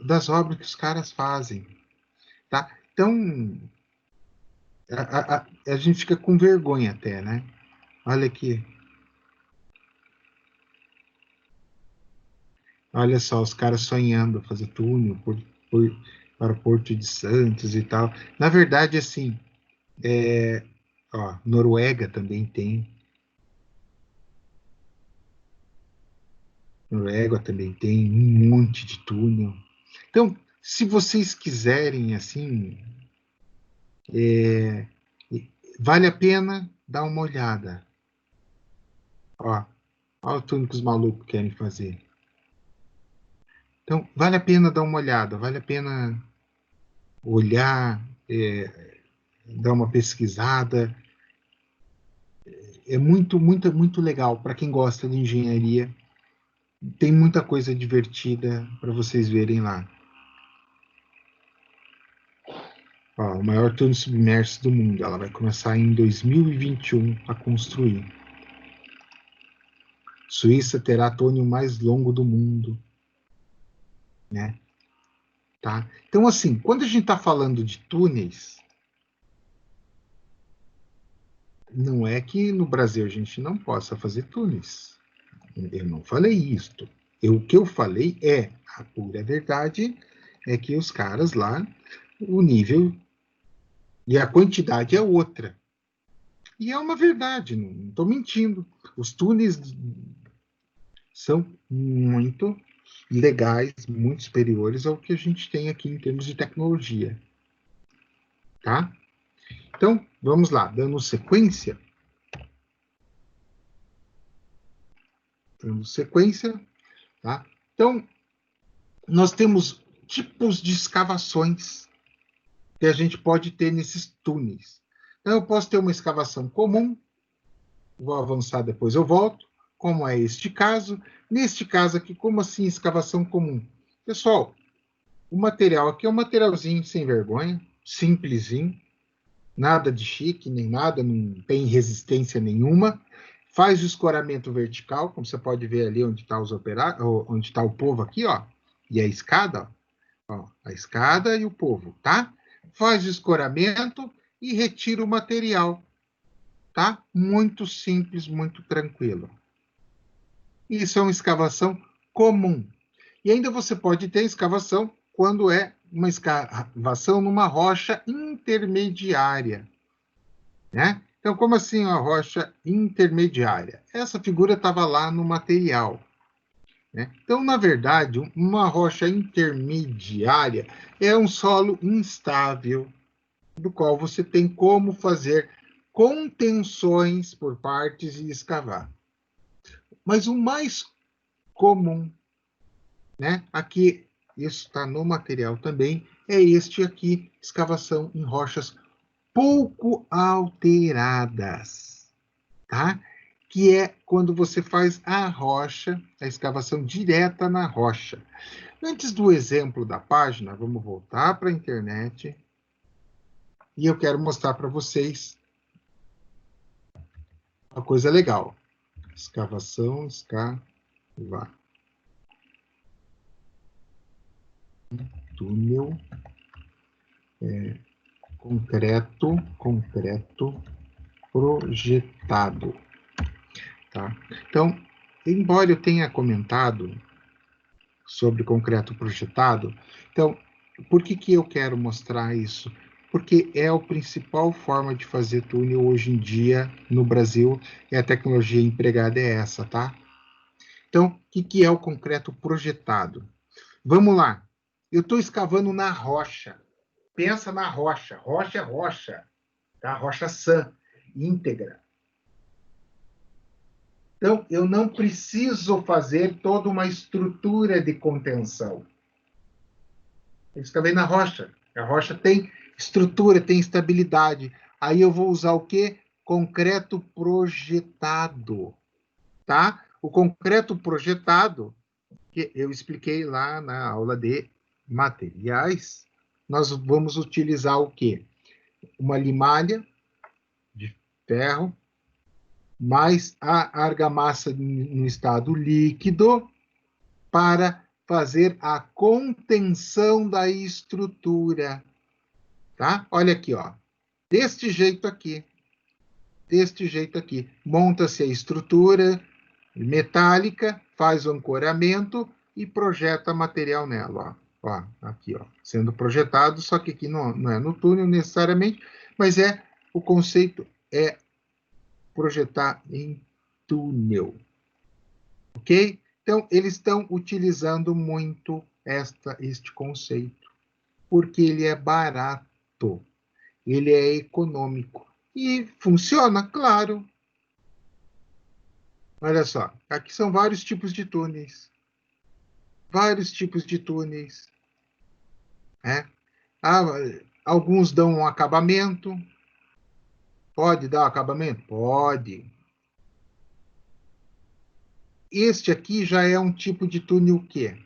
Speaker 1: das obras que os caras fazem. Tá? Então, a gente fica com vergonha até, né? Olha aqui. Olha só, os caras sonhando fazer túnel para o Porto de Santos e tal. Na verdade, assim, ó, Noruega também tem. Noruega também tem um monte de túnel. Então, se vocês quiserem, assim, vale a pena dar uma olhada. Ó, olha o túnel que os malucos querem fazer. Então, vale a pena dar uma olhada, vale a pena olhar, dar uma pesquisada. É muito legal para quem gosta de engenharia. Tem muita coisa divertida para vocês verem lá. Ó, o maior túnel submerso do mundo. Ela vai começar em 2021 a construir. Suíça terá túnel mais longo do mundo, né? Tá? Então, assim, quando a gente está falando de túneis, não é que no Brasil a gente não possa fazer túneis. Eu não falei isto. O que eu falei a pura verdade é que os caras lá, o nível e a quantidade é outra. E é uma verdade, não estou mentindo. Os túneis são muito legais, muito superiores ao que a gente tem aqui em termos de tecnologia. Tá? Então, vamos lá, dando sequência. Tá? Então, nós temos tipos de escavações que a gente pode ter nesses túneis. Então, eu posso ter uma escavação comum, vou avançar depois eu volto, como é este caso. Neste caso aqui, como assim escavação comum? Pessoal, o material aqui é um materialzinho sem vergonha, simplesinho, nada de chique, nem nada, não tem resistência nenhuma. Faz o escoramento vertical, como você pode ver ali onde está os operários, onde está o povo aqui, ó, e a escada, ó, a escada e o povo, tá? Faz o escoramento e retira o material, tá? Muito simples, muito tranquilo. Isso é uma escavação comum. E ainda você pode ter escavação quando é uma escavação numa rocha intermediária, né? Então, como assim uma rocha intermediária? Essa figura estava lá no material, né? Então, na verdade, uma rocha intermediária é um solo instável, do qual você tem como fazer contenções por partes e escavar. Mas o mais comum, né? Aqui, isso está no material também, é este aqui, escavação em rochas pouco alteradas, tá? Que é quando você faz a rocha, a escavação direta na rocha. Antes do exemplo da página, vamos voltar para a internet e eu quero mostrar para vocês uma coisa legal. Escavação, túnel, concreto projetado. Tá? Então, embora eu tenha comentado sobre concreto projetado, então, por que eu quero mostrar isso? Porque é a principal forma de fazer túnel hoje em dia no Brasil, e a tecnologia empregada é essa, tá? Então, o que é o concreto projetado? Vamos lá. Eu estou escavando na rocha. Pensa na rocha. Rocha é rocha, tá? Rocha sã, íntegra. Então, eu não preciso fazer toda uma estrutura de contenção. Eu escavei na rocha. A rocha tem estrutura, tem estabilidade. Aí eu vou usar o quê? Concreto projetado, tá? O concreto projetado, que eu expliquei lá na aula de materiais, nós vamos utilizar o quê? Uma limalha de ferro, mais a argamassa no estado líquido, para fazer a contenção da estrutura, tá? Olha aqui, ó. Deste jeito aqui. Deste jeito aqui. Monta-se a estrutura metálica, faz o ancoramento e projeta material nela, ó. Ó, aqui, ó, sendo projetado, só que aqui não é no túnel necessariamente, mas o conceito é projetar em túnel, ok? Então, eles estão utilizando muito este conceito, porque ele é barato, ele é econômico e funciona, claro. Olha só, aqui são vários tipos de túneis. Vários tipos de túneis. Né? Ah, alguns dão um acabamento. Pode dar um acabamento? Pode. Este aqui já é um tipo de túnel o quê?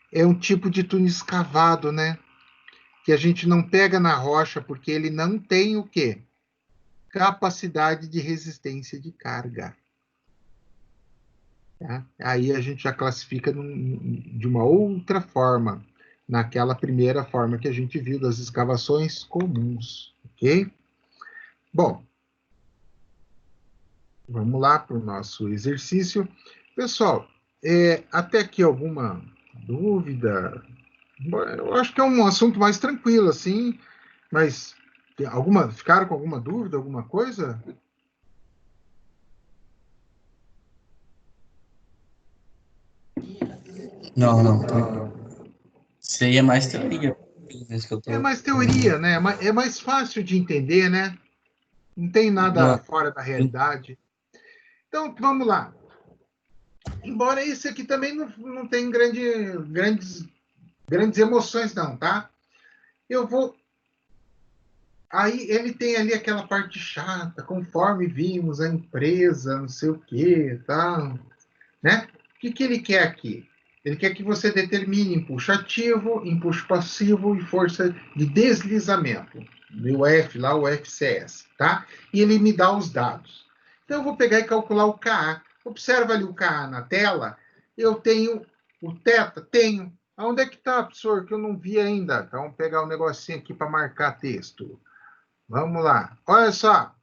Speaker 1: É um tipo de túnel escavado, né? Que a gente não pega na rocha porque ele não tem o quê? Capacidade de resistência de carga. Tá? Aí a gente já classifica de uma outra forma, naquela primeira forma que a gente viu das escavações comuns, ok? Bom, vamos lá para o nosso exercício. Pessoal, até aqui alguma dúvida? Eu acho que é um assunto mais tranquilo, assim, mas ficaram com alguma dúvida, alguma coisa?
Speaker 2: Não, não. Seria mais teoria. Pelo menos que eu
Speaker 1: É
Speaker 2: tô.
Speaker 1: mais teoria, né? É mais fácil de entender, né? Não tem nada
Speaker 2: Não,
Speaker 1: fora da realidade. Então, vamos lá. Embora esse aqui também não tem grandes emoções, não, tá? Eu vou. Aí ele tem ali aquela parte chata, conforme vimos, a empresa, não sei o quê, tá? Né? O que ele quer aqui? Ele quer que você determine empuxo ativo, empuxo passivo e força de deslizamento. meu F lá, o FCS, tá? E ele me dá os dados. Então, eu vou pegar e calcular o KA. Observa ali o KA na tela. Eu tenho o θ? Tenho. Aonde é que está, professor? Que eu não vi ainda. Então, vamos pegar um negocinho aqui para marcar texto. Vamos lá. Olha só.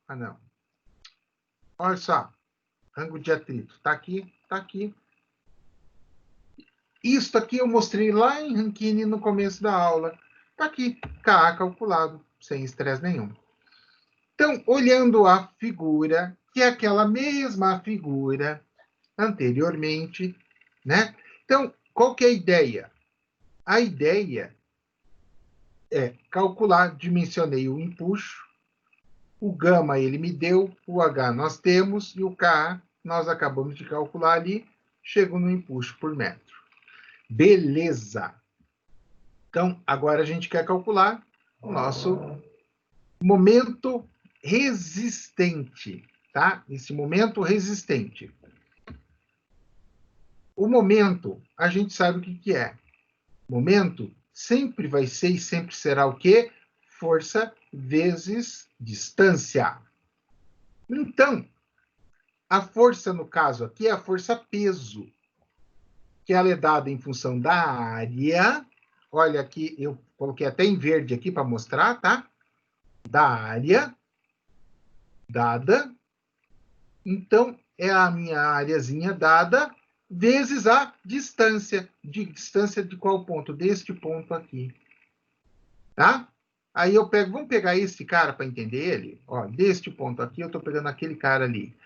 Speaker 1: Ah, não. Olha só. Ângulo de atrito. Está aqui, está aqui. Isso aqui eu mostrei lá em Rankine no começo da aula. Está aqui. KA calculado, sem estresse nenhum. Então, olhando a figura, que é aquela mesma figura anteriormente, né? Então, qual que é a ideia? A ideia é calcular, dimensionei o empuxo, o gama ele me deu, o H nós temos, e o K nós acabamos de calcular ali, chego no empuxo por metro. Beleza! Então, agora a gente quer calcular o nosso momento resistente, tá? Esse momento resistente. O momento, a gente sabe o que é. Momento sempre vai ser e sempre será o quê? Força vezes distância. Então, a força, no caso aqui, é a força peso, que ela é dada em função da área. Olha aqui, eu coloquei até em verde aqui para mostrar, tá? Da área dada. Então, é a minha áreazinha dada vezes a distância. De distância de qual ponto? Deste ponto aqui. Tá? Aí eu pego, vamos pegar esse cara para entender ele? Ó, deste ponto aqui, eu estou pegando aquele cara ali.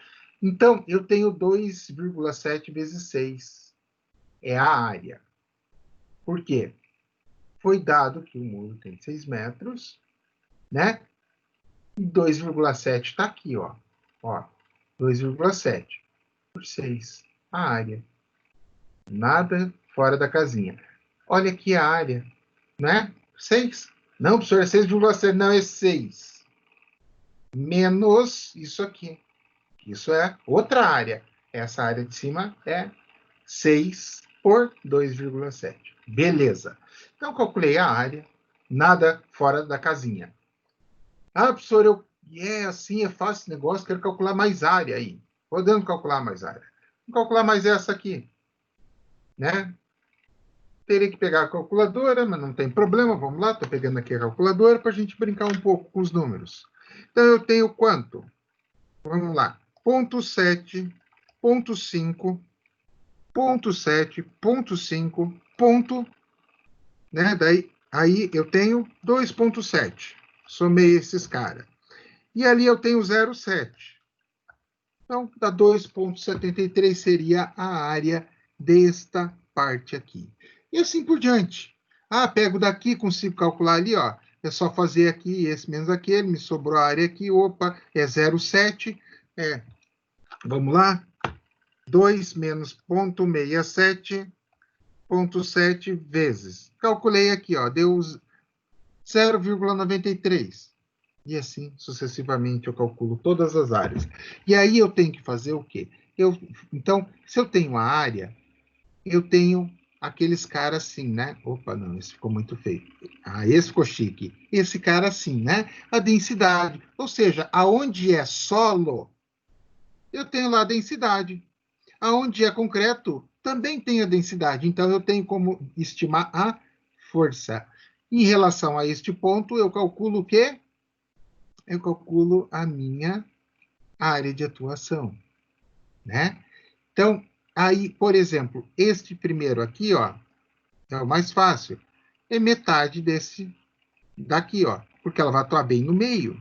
Speaker 1: Então, eu tenho 2,7 vezes 6. É a área. Por quê? Foi dado que o muro tem 6 metros, né? E 2,7 está aqui, ó. Ó, 2,7 por 6. A área. Nada fora da casinha. Olha aqui a área, né? 6. Não, professor, é 6,7. Não, é 6. Menos isso aqui. Isso é outra área. Essa área de cima é 6 por 2,7. Beleza. Então, calculei a área. Nada fora da casinha. Ah, professor, assim, é fácil esse negócio, quero calcular mais área aí. Podemos calcular mais área. Vou calcular mais essa aqui, né? Teria que pegar a calculadora, mas não tem problema. Vamos lá, estou pegando aqui a calculadora para a gente brincar um pouco com os números. Então, eu tenho quanto? Vamos lá. 0,7, 0,5, 0,7, 0,5, ponto, né? Daí, aí eu tenho 2,7. Somei esses caras. E ali eu tenho 0,7. Então, dá 2,73 seria a área desta parte aqui. E assim por diante. Ah, pego daqui, consigo calcular ali, ó. É só fazer aqui, esse menos aquele, me sobrou a área aqui, opa, é 0,7. Vamos lá? 2 menos 0,67, 0,7 vezes. Calculei aqui, ó, deu 0,93. E assim, sucessivamente, eu calculo todas as áreas. E aí eu tenho que fazer o quê? Então, se eu tenho a área, eu tenho aqueles caras assim, né? Opa, não, esse ficou muito feio. Ah, esse ficou chique. Esse cara assim, né? A densidade. Ou seja, aonde é solo, eu tenho lá a densidade. Aonde é concreto, também tem a densidade. Então, eu tenho como estimar a força. Em relação a este ponto, eu calculo o quê? Eu calculo a minha área de atuação, né? Então, aí, por exemplo, este primeiro aqui, ó, é o mais fácil. É metade desse daqui, ó, porque ela vai atuar bem no meio.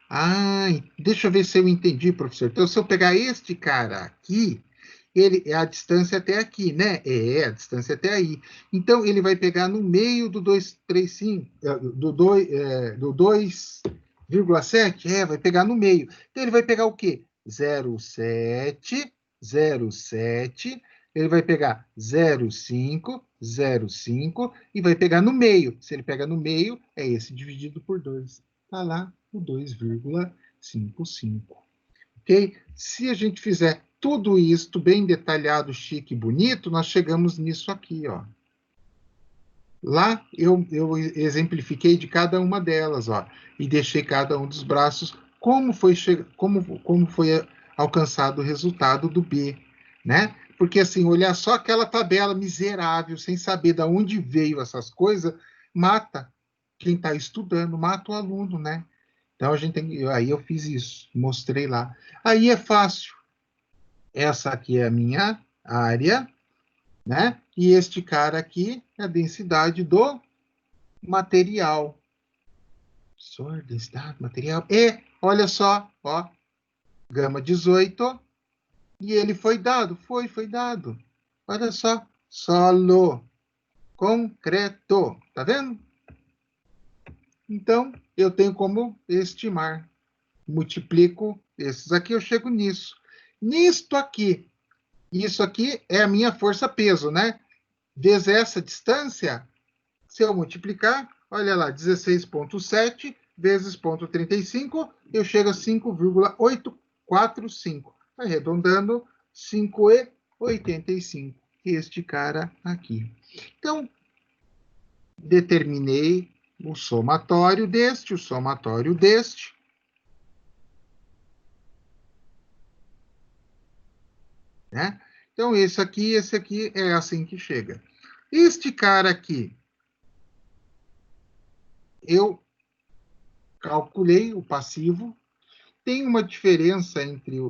Speaker 1: Ah, deixa eu ver se eu entendi, professor. Então, se eu pegar este cara aqui, ele é a distância até aqui, né? É, a distância até aí. Então, ele vai pegar no meio do 2,35, do 2,7, vai pegar no meio. Então, ele vai pegar o quê? 0,7, 0,7, ele vai pegar 0,5, 0,5 e vai pegar no meio. Se ele pega no meio, é esse dividido por 2. Está lá o 2,55. Ok? Se a gente fizer tudo isso bem detalhado, chique e bonito, nós chegamos nisso aqui, ó. Lá eu exemplifiquei de cada uma delas, ó, e deixei cada um dos braços como foi alcançado o resultado do B, né? Porque assim, olhar só aquela tabela miserável, sem saber de onde veio essas coisas, mata quem está estudando, mata o aluno, né? Então a gente tem, aí eu fiz isso, mostrei lá. Aí é fácil. Essa aqui é a minha área, né? E este cara aqui é a densidade do material. Só densidade, material. E, olha só, ó, gama 18, e ele foi dado, foi dado. Olha só, solo, concreto, tá vendo? Então, eu tenho como estimar. Multiplico esses aqui, eu chego nisso. Nisto aqui, isso aqui é a minha força-peso, né? Vezes essa distância, se eu multiplicar, olha lá, 16,7 vezes 0,35, eu chego a 5,845. Arredondando, 5,85. Este cara aqui. Então, determinei o somatório deste, o somatório deste. Né? Então, esse aqui é assim que chega. Este cara aqui, eu calculei o passivo. Tem uma diferença entre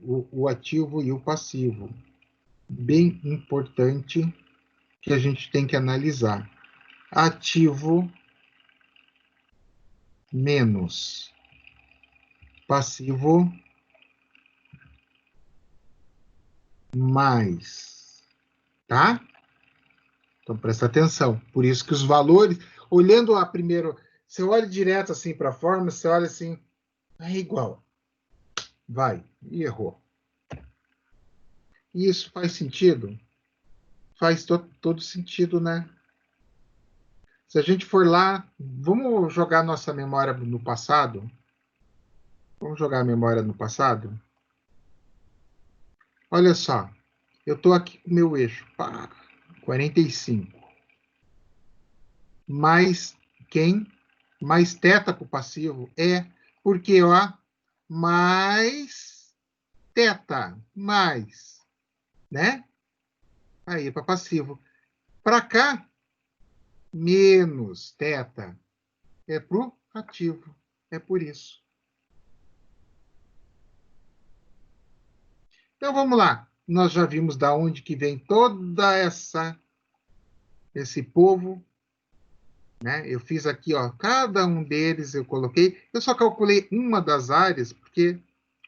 Speaker 1: o ativo e o passivo, bem importante, que a gente tem que analisar. Ativo menos passivo mais, tá? Então, presta atenção. Por isso que os valores, olhando a primeiro, você olha direto assim para a fórmula, você olha assim, é igual. Vai, e errou. E isso faz sentido? Faz todo sentido, né? Se a gente for lá, vamos jogar nossa memória no passado? Vamos jogar a memória no passado? Olha só, eu estou aqui com o meu eixo, pá, 45. Mais quem? Mais teta para o passivo? É, porque, ó, mais teta, mais, né? Aí, para passivo. Para cá, menos teta. É para o ativo. É por isso. Então, vamos lá. Nós já vimos da onde que vem toda esse povo, né? Eu fiz aqui, ó, cada um deles eu coloquei. Eu só calculei uma das áreas, porque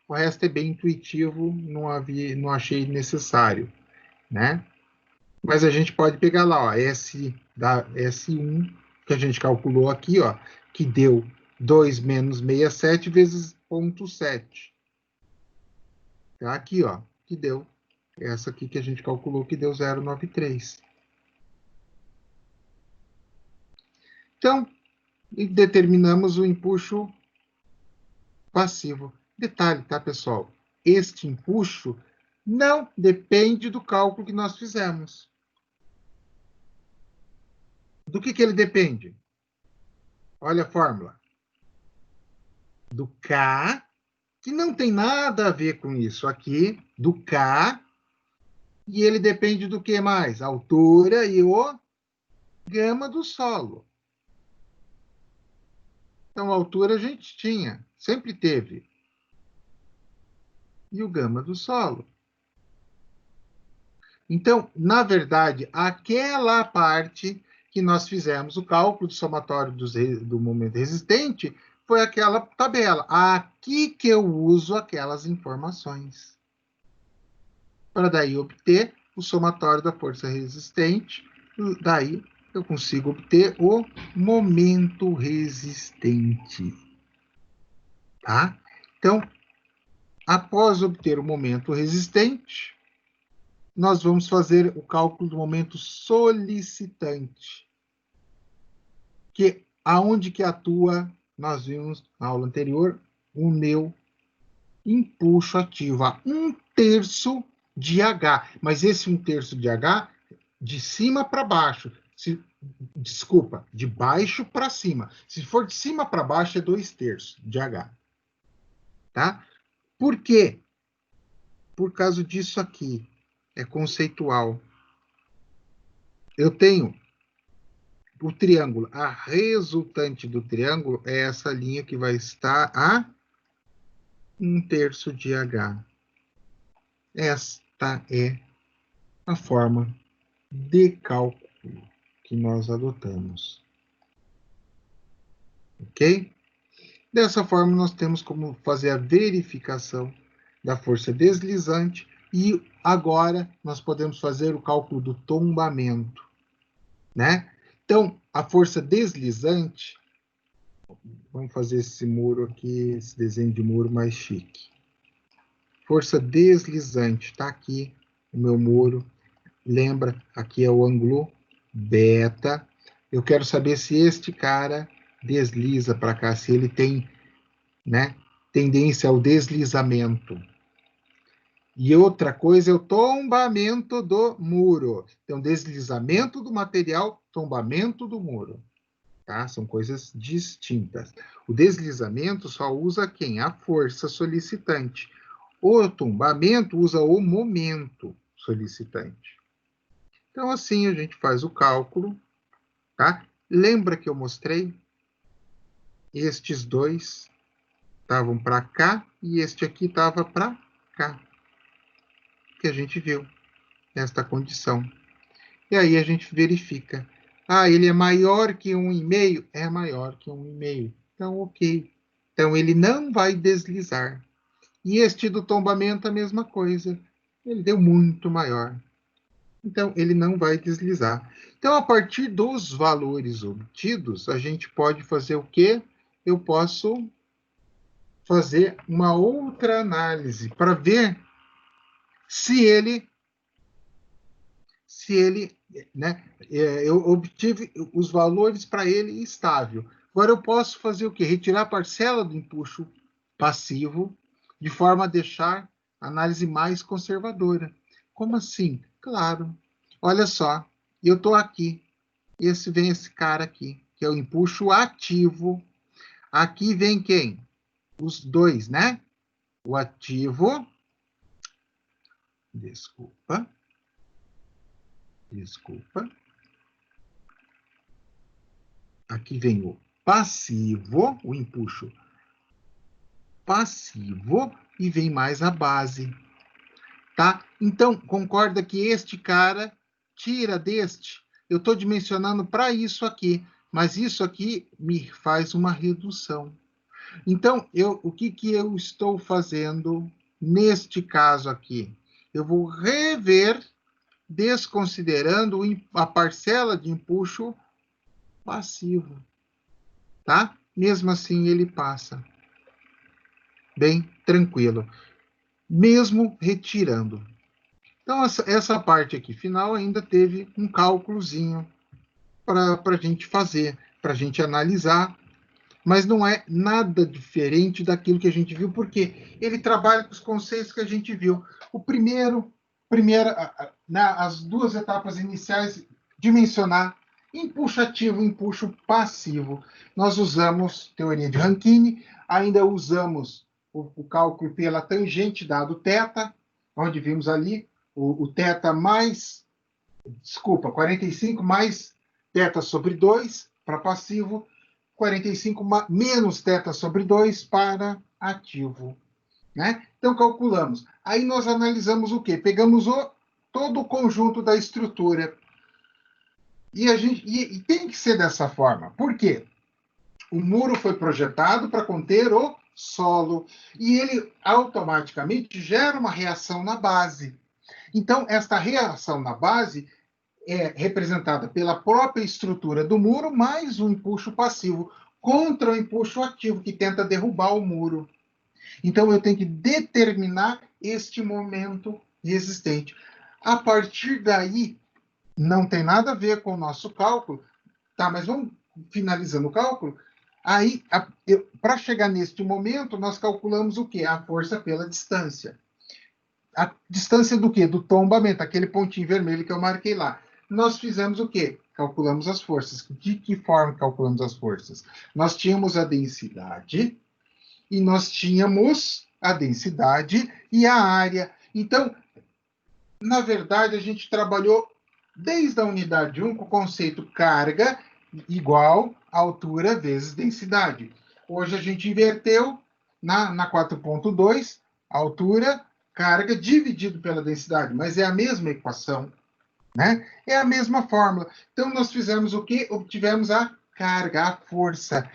Speaker 1: o resto é bem intuitivo, não achei necessário, né? Mas a gente pode pegar lá, ó, S1, que a gente calculou aqui, ó, que deu 2 menos 67 vezes 0,7. Tá aqui, ó, que deu essa aqui que a gente calculou que deu 0,93. Então, determinamos o empuxo passivo. Detalhe, tá, pessoal? Este empuxo não depende do cálculo que nós fizemos. Do que ele depende? Olha a fórmula. Do K, que não tem nada a ver com isso aqui, do K, e ele depende do que mais? A altura e o gama do solo. Então, a altura a gente tinha, sempre teve. E o gama do solo. Então, na verdade, aquela parte que nós fizemos o cálculo do somatório do momento resistente foi aquela tabela. Aqui que eu uso aquelas informações. Para daí obter o somatório da força resistente, daí eu consigo obter o momento resistente. Tá? Então, após obter o momento resistente, nós vamos fazer o cálculo do momento solicitante, que aonde que atua, nós vimos na aula anterior, o meu empuxo ativo a 1/3 de H, mas esse 1/3 de H de cima para baixo. Se Desculpa, de baixo para cima. Se for de cima para baixo, é 2/3 de H. Tá? Por quê? Por causa disso aqui. É conceitual. Eu tenho o triângulo. A resultante do triângulo é essa linha que vai estar a 1/3 de H. Esta é a forma de cálculo que nós adotamos. Ok? Dessa forma, nós temos como fazer a verificação da força deslizante e agora nós podemos fazer o cálculo do tombamento, né? Então, a força deslizante, vamos fazer esse muro aqui, esse desenho de muro mais chique. Força deslizante, está aqui o meu muro. Lembra, aqui é o ângulo beta. Eu quero saber se este cara desliza para cá, se ele tem, né, tendência ao deslizamento. E outra coisa é o tombamento do muro. Então, deslizamento do material, tombamento do muro. Tá? São coisas distintas. O deslizamento só usa quem? A força solicitante. O tombamento usa o momento solicitante. Então, assim a gente faz o cálculo. Tá? Lembra que eu mostrei? Estes dois estavam para cá e este aqui estava para cá. Que a gente viu nesta condição. E aí a gente verifica. Ah, ele é maior que 1,5? É maior que 1,5. Então, ok. Então, ele não vai deslizar. E este do tombamento, a mesma coisa. Ele deu muito maior. Então, ele não vai deslizar. Então, a partir dos valores obtidos, a gente pode fazer o quê? Eu posso fazer uma outra análise para ver se ele, né, eu obtive os valores para ele estável. Agora eu posso fazer o quê? Retirar a parcela do empuxo passivo, de forma a deixar a análise mais conservadora. Como assim? Claro. Olha só, eu estou aqui. Vem esse cara aqui, que é o empuxo ativo. Aqui vem quem? Os dois, né? O ativo. Desculpa. Aqui vem o passivo, o empuxo passivo, e vem mais a base. Tá? Então, concorda que este cara tira deste? Eu estou dimensionando para isso aqui, mas isso aqui me faz uma redução. Então, o que eu estou fazendo neste caso aqui? Eu vou rever, desconsiderando a parcela de empuxo passivo. Tá? Mesmo assim, ele passa. Bem tranquilo. Mesmo retirando. Então, essa parte aqui final ainda teve um cálculozinho para a gente fazer, para a gente analisar, mas não é nada diferente daquilo que a gente viu, porque ele trabalha com os conceitos que a gente viu. As duas etapas iniciais, dimensionar empuxo ativo, empuxo passivo. Nós usamos teoria de Rankine, ainda usamos o cálculo pela tangente dado θ, onde vimos ali o θ mais, 45 mais θ sobre 2 para passivo, 45 menos θ sobre 2 para ativo. Né? Então, calculamos. Aí nós analisamos o quê? Pegamos todo o conjunto da estrutura. E tem que ser dessa forma. Por quê? O muro foi projetado para conter o solo. E ele automaticamente gera uma reação na base. Então, esta reação na base é representada pela própria estrutura do muro, mais o empuxo passivo, contra o empuxo ativo, que tenta derrubar o muro. Então, eu tenho que determinar este momento existente. A partir daí, não tem nada a ver com o nosso cálculo, tá? Mas vamos finalizando o cálculo. Aí, para chegar neste momento, nós calculamos o quê? A força pela distância. A distância do quê? Do tombamento, aquele pontinho vermelho que eu marquei lá. Nós fizemos o quê? calculamos as forças. De que forma calculamos as forças? Nós tínhamos a densidade e nós tínhamos a densidade e a área. Então, na verdade, a gente trabalhou desde a unidade 1 com o conceito carga igual altura vezes densidade. Hoje a gente inverteu na 4.2, altura, carga dividido pela densidade, mas é a mesma equação, né? É a mesma fórmula. Então, nós fizemos o quê? Obtivemos a carga, a força,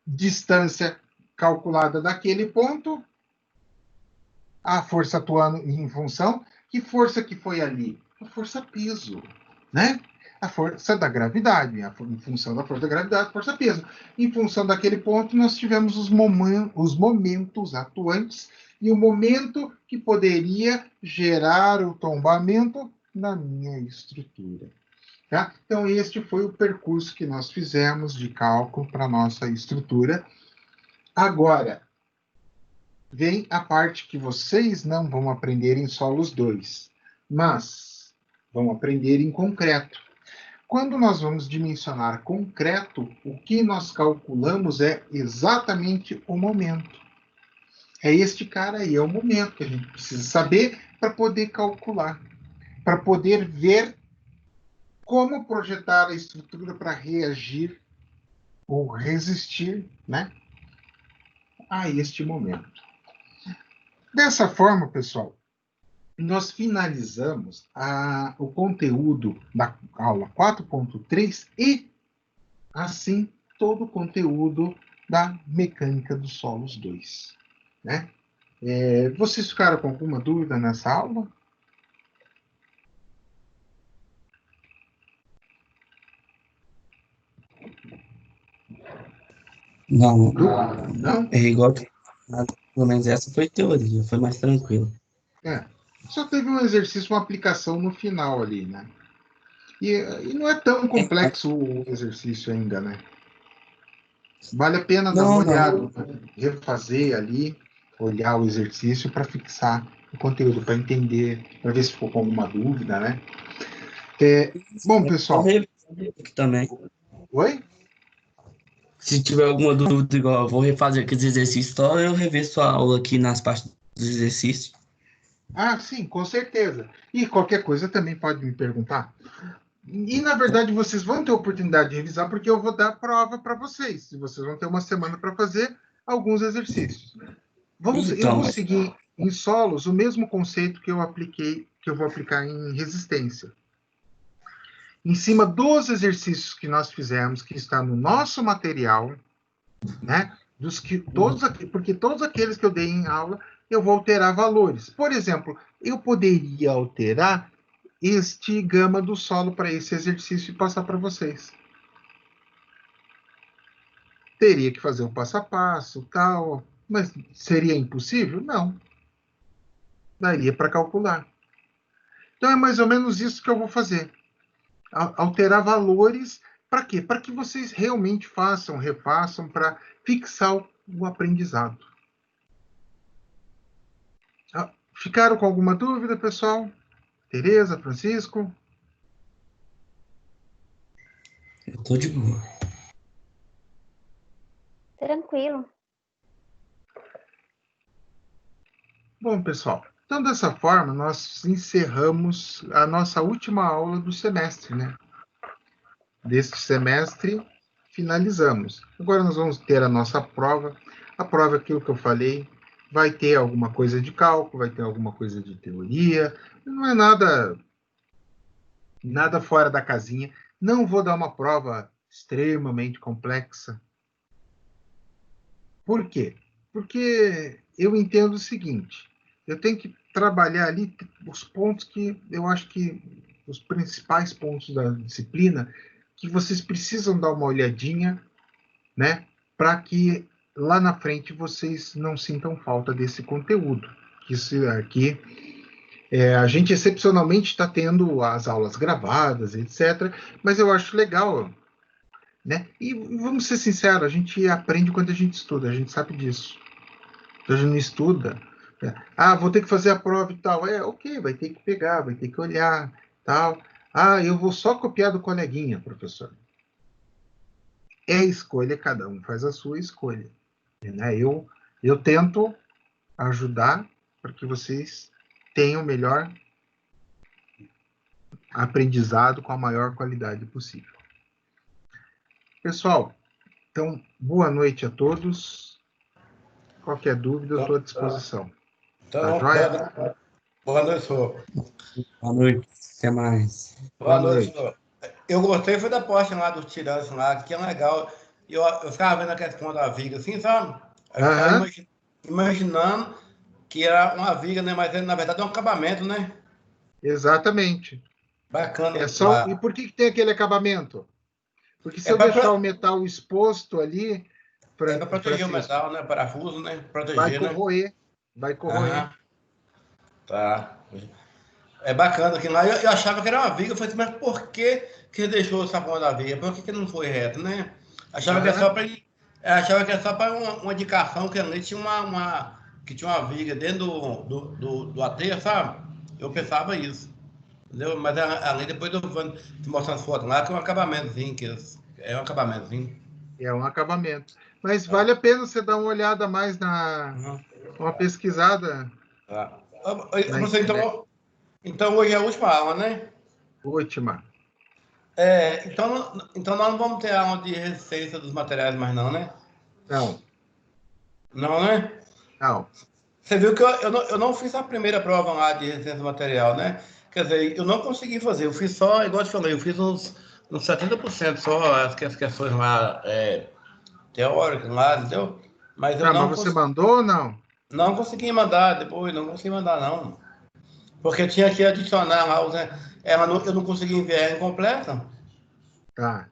Speaker 1: distância calculada daquele ponto, a força atuando em função. Que força que foi ali? A força peso, né? A força da gravidade, em função da força da gravidade, força peso. Em função daquele ponto, nós tivemos os momentos atuantes e o momento que poderia gerar o tombamento na minha estrutura. Tá? Então, este foi o percurso que nós fizemos de cálculo para a nossa estrutura. Agora, vem a parte que vocês não vão aprender em solos 2, mas vão aprender em concreto. Quando nós vamos dimensionar concreto, o que nós calculamos é exatamente o momento. É este cara aí, é o momento que a gente precisa saber para poder calcular, para poder ver como projetar a estrutura para reagir ou resistir, né, a este momento. Dessa forma, pessoal, nós finalizamos o conteúdo da aula 4.3 e, assim, todo o conteúdo da mecânica dos solos 2. Né? Vocês ficaram com alguma dúvida nessa aula?
Speaker 2: Não,
Speaker 1: Não?
Speaker 2: é igual que pelo menos essa foi teoria, foi mais tranquilo.
Speaker 1: Só teve um exercício, uma aplicação no final ali, né? E não é tão complexo o exercício ainda, né? Vale a pena dar uma olhada, refazer ali, olhar o exercício para fixar o conteúdo, para entender, para ver se ficou com alguma dúvida, né? Bom, pessoal.
Speaker 2: Também.
Speaker 1: Oi?
Speaker 2: Se tiver alguma dúvida, igual eu vou refazer aqueles exercícios, só eu rever sua aula aqui nas partes dos exercícios.
Speaker 1: Ah, sim, com certeza. E qualquer coisa também pode me perguntar. E, na verdade, vocês vão ter oportunidade de revisar, porque eu vou dar prova para vocês. E vocês vão ter uma semana para fazer alguns exercícios. Eu vou seguir em solos o mesmo conceito que eu apliquei, que eu vou aplicar em resistência. Em cima dos exercícios que nós fizemos, que está no nosso material, né? Porque todos aqueles que eu dei em aula, eu vou alterar valores. Por exemplo, eu poderia alterar este gama do solo para esse exercício e passar para vocês. Teria que fazer um passo a passo, tal, mas seria impossível? Não. Daria para calcular. Então é mais ou menos isso que eu vou fazer. Alterar valores para quê? Para que vocês realmente façam, refaçam, para fixar o aprendizado. Ficaram com alguma dúvida, pessoal? Tereza, Francisco?
Speaker 2: Eu tô de boa.
Speaker 3: Tranquilo.
Speaker 1: Bom, pessoal, então dessa forma nós encerramos a nossa última aula do semestre, né? Deste semestre finalizamos. Agora nós vamos ter a nossa prova. A prova é aquilo que eu falei, vai ter alguma coisa de cálculo, vai ter alguma coisa de teoria, não é nada fora da casinha. Não vou dar uma prova extremamente complexa. Por quê? Porque eu entendo o seguinte, eu tenho que trabalhar ali os pontos que eu acho que os principais pontos da disciplina que vocês precisam dar uma olhadinha, né, para que lá na frente vocês não sintam falta desse conteúdo. Isso aqui, a gente excepcionalmente está tendo as aulas gravadas, etc., mas eu acho legal, né? E vamos ser sinceros, a gente aprende quando a gente estuda, a gente sabe disso. Então, a gente não estuda. Vou ter que fazer a prova e tal. Ok, vai ter que pegar, vai ter que olhar, tal. Ah, eu vou só copiar do coleguinha, professor. É escolha, cada um faz a sua escolha. Né? Eu tento ajudar para que vocês tenham o melhor aprendizado com a maior qualidade possível. Pessoal, então, boa noite a todos. Qualquer dúvida, eu estou à disposição. Tá
Speaker 3: Então,
Speaker 1: joia?
Speaker 3: boa noite, senhor.
Speaker 2: Boa noite. Até mais.
Speaker 3: Boa
Speaker 1: Boa
Speaker 3: noite,
Speaker 1: noite.
Speaker 3: senhor. Eu gostei foi da parte lá dos tirantes lá, que é legal. Eu ficava vendo aquela ponta da viga assim, sabe? Eu ficava
Speaker 1: Aham,
Speaker 3: imaginando que era uma viga, né? Mas na verdade é um acabamento, né?
Speaker 1: exatamente.
Speaker 3: Bacana
Speaker 1: É
Speaker 3: isso
Speaker 1: só.
Speaker 3: lá.
Speaker 1: E por que tem aquele acabamento? Porque se
Speaker 3: É
Speaker 1: eu deixar o
Speaker 3: para
Speaker 1: metal exposto ali,
Speaker 3: proteger o
Speaker 1: Francisco,
Speaker 3: metal, né? Parafuso, né?
Speaker 1: vai
Speaker 3: Proteger, né?
Speaker 1: corroer. Vai corroer.
Speaker 3: Aham, tá. É bacana aquilo lá. Eu achava que era uma viga. Eu falei assim, mas por que ele deixou essa ponta da viga? Por que não foi reto, né? Achava que é
Speaker 1: Aham,
Speaker 3: só para achava que era só para uma indicação que ali tinha que tinha uma viga dentro do aterro, sabe? Eu pensava isso. Entendeu? Mas ali depois eu vou te mostrar as fotos lá, que é um acabamentozinho, é um acabamentozinho.
Speaker 1: é um acabamento. Mas vale a pena você dar uma olhada mais
Speaker 3: Uhum.
Speaker 1: uma pesquisada
Speaker 3: Tá.
Speaker 1: na
Speaker 3: Você,
Speaker 1: internet.
Speaker 3: então hoje é a última aula, né?
Speaker 1: Última.
Speaker 3: Então nós não vamos ter aula de resistência dos materiais mais não, né?
Speaker 1: Não,
Speaker 3: Não, né?
Speaker 1: não.
Speaker 3: Você viu que eu não fiz a primeira prova lá de resistência do material, né? Quer dizer, eu não consegui fazer. Eu fiz só, igual eu te falei, eu fiz uns 70% só as questões lá teóricas lá, entendeu? Mas eu
Speaker 1: Tá, mas você mandou ou não?
Speaker 3: não consegui mandar depois, não consegui mandar não. Porque tinha que adicionar lá, eu não consegui enviar ela incompleta.
Speaker 1: Tá.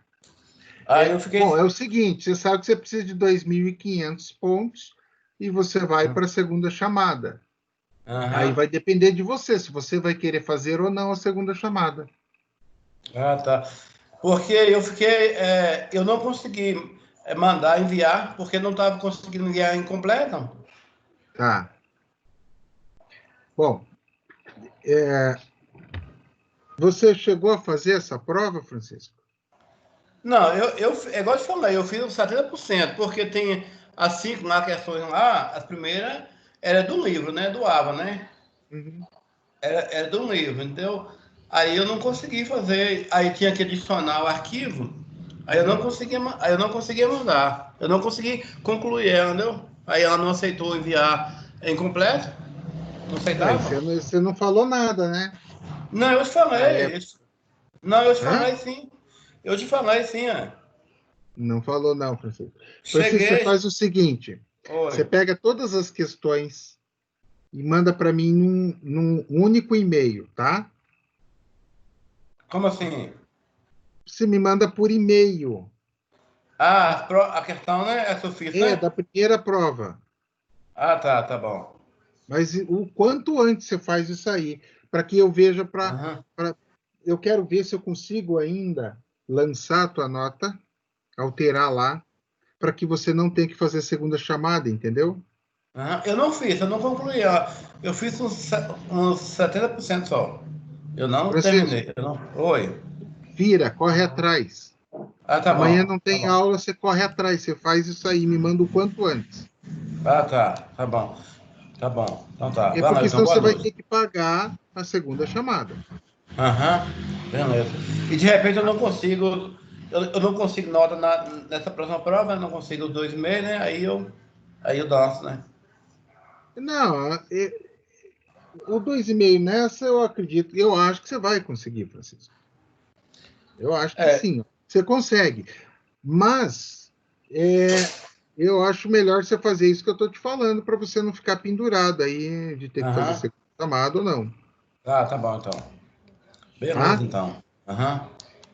Speaker 3: Aí eu
Speaker 1: Bom, é
Speaker 3: fiquei.
Speaker 1: o seguinte, você sabe que você precisa de 2.500 pontos e você vai para a segunda chamada. Aí
Speaker 3: Aham.
Speaker 1: vai depender de você, se você vai querer fazer ou não a segunda chamada.
Speaker 3: Ah, tá. Porque eu não consegui mandar enviar, porque não estava conseguindo enviar incompleto.
Speaker 1: Tá. Bom, é, você chegou a fazer essa prova, Francisco?
Speaker 3: Não, é igual eu te falei, eu fiz uns 70%, porque tem as 5 lá questões lá, as primeiras era do livro, né? Do AVA, né?
Speaker 1: Uhum.
Speaker 3: Era do livro, entendeu? Aí eu não consegui fazer, aí tinha que adicionar o arquivo,
Speaker 1: Uhum.
Speaker 3: aí eu não conseguia mandar, eu não consegui concluir ela, entendeu? Aí ela não aceitou enviar incompleto, não
Speaker 1: Aí
Speaker 3: aceitava.
Speaker 1: você não falou nada, né?
Speaker 3: Não, eu te
Speaker 1: Na
Speaker 3: falei,
Speaker 1: época.
Speaker 3: não, eu te
Speaker 1: Hã?
Speaker 3: falei sim, eu te falei sim, ó.
Speaker 1: Não falou, não, Francisco. Francisco, você
Speaker 3: Cheguei,
Speaker 1: faz o seguinte: você
Speaker 3: oi,
Speaker 1: pega todas as questões e manda para mim num único e-mail, tá?
Speaker 3: como assim?
Speaker 1: Você me manda por e-mail.
Speaker 3: Ah, a questão, né, é sufixo,
Speaker 1: É,
Speaker 3: né?
Speaker 1: da primeira prova.
Speaker 3: Ah, tá bom.
Speaker 1: Mas o quanto antes você faz isso aí, para que eu veja
Speaker 3: Aham,
Speaker 1: eu quero ver se eu consigo ainda lançar a tua nota, alterar lá, para que você não tenha que fazer segunda chamada, entendeu?
Speaker 3: aham. Eu não fiz, eu não concluí, ó. Eu fiz uns 70% só. Eu não
Speaker 1: Francisco,
Speaker 3: terminei, eu não... Oi.
Speaker 1: vira, corre atrás.
Speaker 3: Ah,
Speaker 1: Amanhã não
Speaker 3: tá
Speaker 1: tem
Speaker 3: bom.
Speaker 1: aula, você corre atrás, você faz isso aí, me manda o quanto antes.
Speaker 3: Ah, tá bom. Tá bom, então tá.
Speaker 1: É
Speaker 3: Vai lá,
Speaker 1: porque
Speaker 3: então,
Speaker 1: senão
Speaker 3: boa
Speaker 1: você vai
Speaker 3: noite.
Speaker 1: ter que pagar a segunda chamada.
Speaker 3: Aham, beleza. E de repente
Speaker 1: Tá?
Speaker 3: eu não consigo nota nessa próxima prova, eu não consigo os 2,5, né? Aí eu danço, né?
Speaker 1: Não, o 2,5 nessa eu acredito, eu acho que você vai conseguir, Francisco. Eu acho que
Speaker 3: É,
Speaker 1: sim, você consegue. Mas é, eu acho melhor você fazer isso que eu estou te falando, para você não ficar pendurado aí de ter que fazer
Speaker 3: aham.
Speaker 1: segunda chamada ou não.
Speaker 3: Tá bom, então. Beleza,
Speaker 1: Tá?
Speaker 3: então. Aham.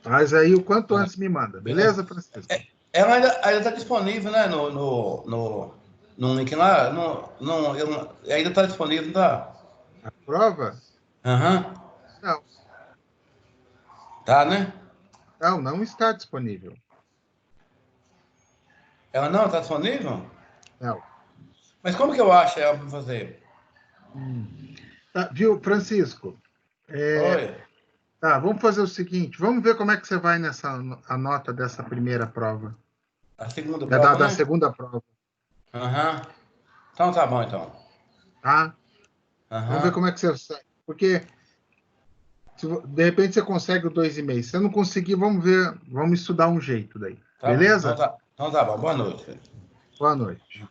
Speaker 1: Mas aí o quanto
Speaker 3: Beleza.
Speaker 1: antes me manda,
Speaker 3: Beleza.
Speaker 1: beleza, Francisco?
Speaker 3: Ela ainda tá disponível, né? No link lá. Ainda tá disponível, não tá?
Speaker 1: A prova?
Speaker 3: Aham.
Speaker 1: Não,
Speaker 3: Tá, né?
Speaker 1: não está disponível.
Speaker 3: Ela não tá disponível?
Speaker 1: Não.
Speaker 3: Mas como que eu acho ela pra fazer?
Speaker 1: Tá, viu, Francisco?
Speaker 3: Oi.
Speaker 1: Tá, vamos fazer o seguinte, vamos ver como é que você vai nessa a nota dessa primeira prova.
Speaker 3: A segunda
Speaker 1: Da,
Speaker 3: prova,
Speaker 1: da
Speaker 3: né?
Speaker 1: segunda prova,
Speaker 3: Aham. Então tá bom, então.
Speaker 1: tá? Vamos ver
Speaker 3: Aham.
Speaker 1: como é que você sai. Porque de repente você consegue o 2,5. Se você não conseguir, vamos ver, vamos estudar um jeito daí.
Speaker 3: Tá bom.
Speaker 1: Beleza?
Speaker 3: Então tá bom. Boa noite.
Speaker 1: Boa noite.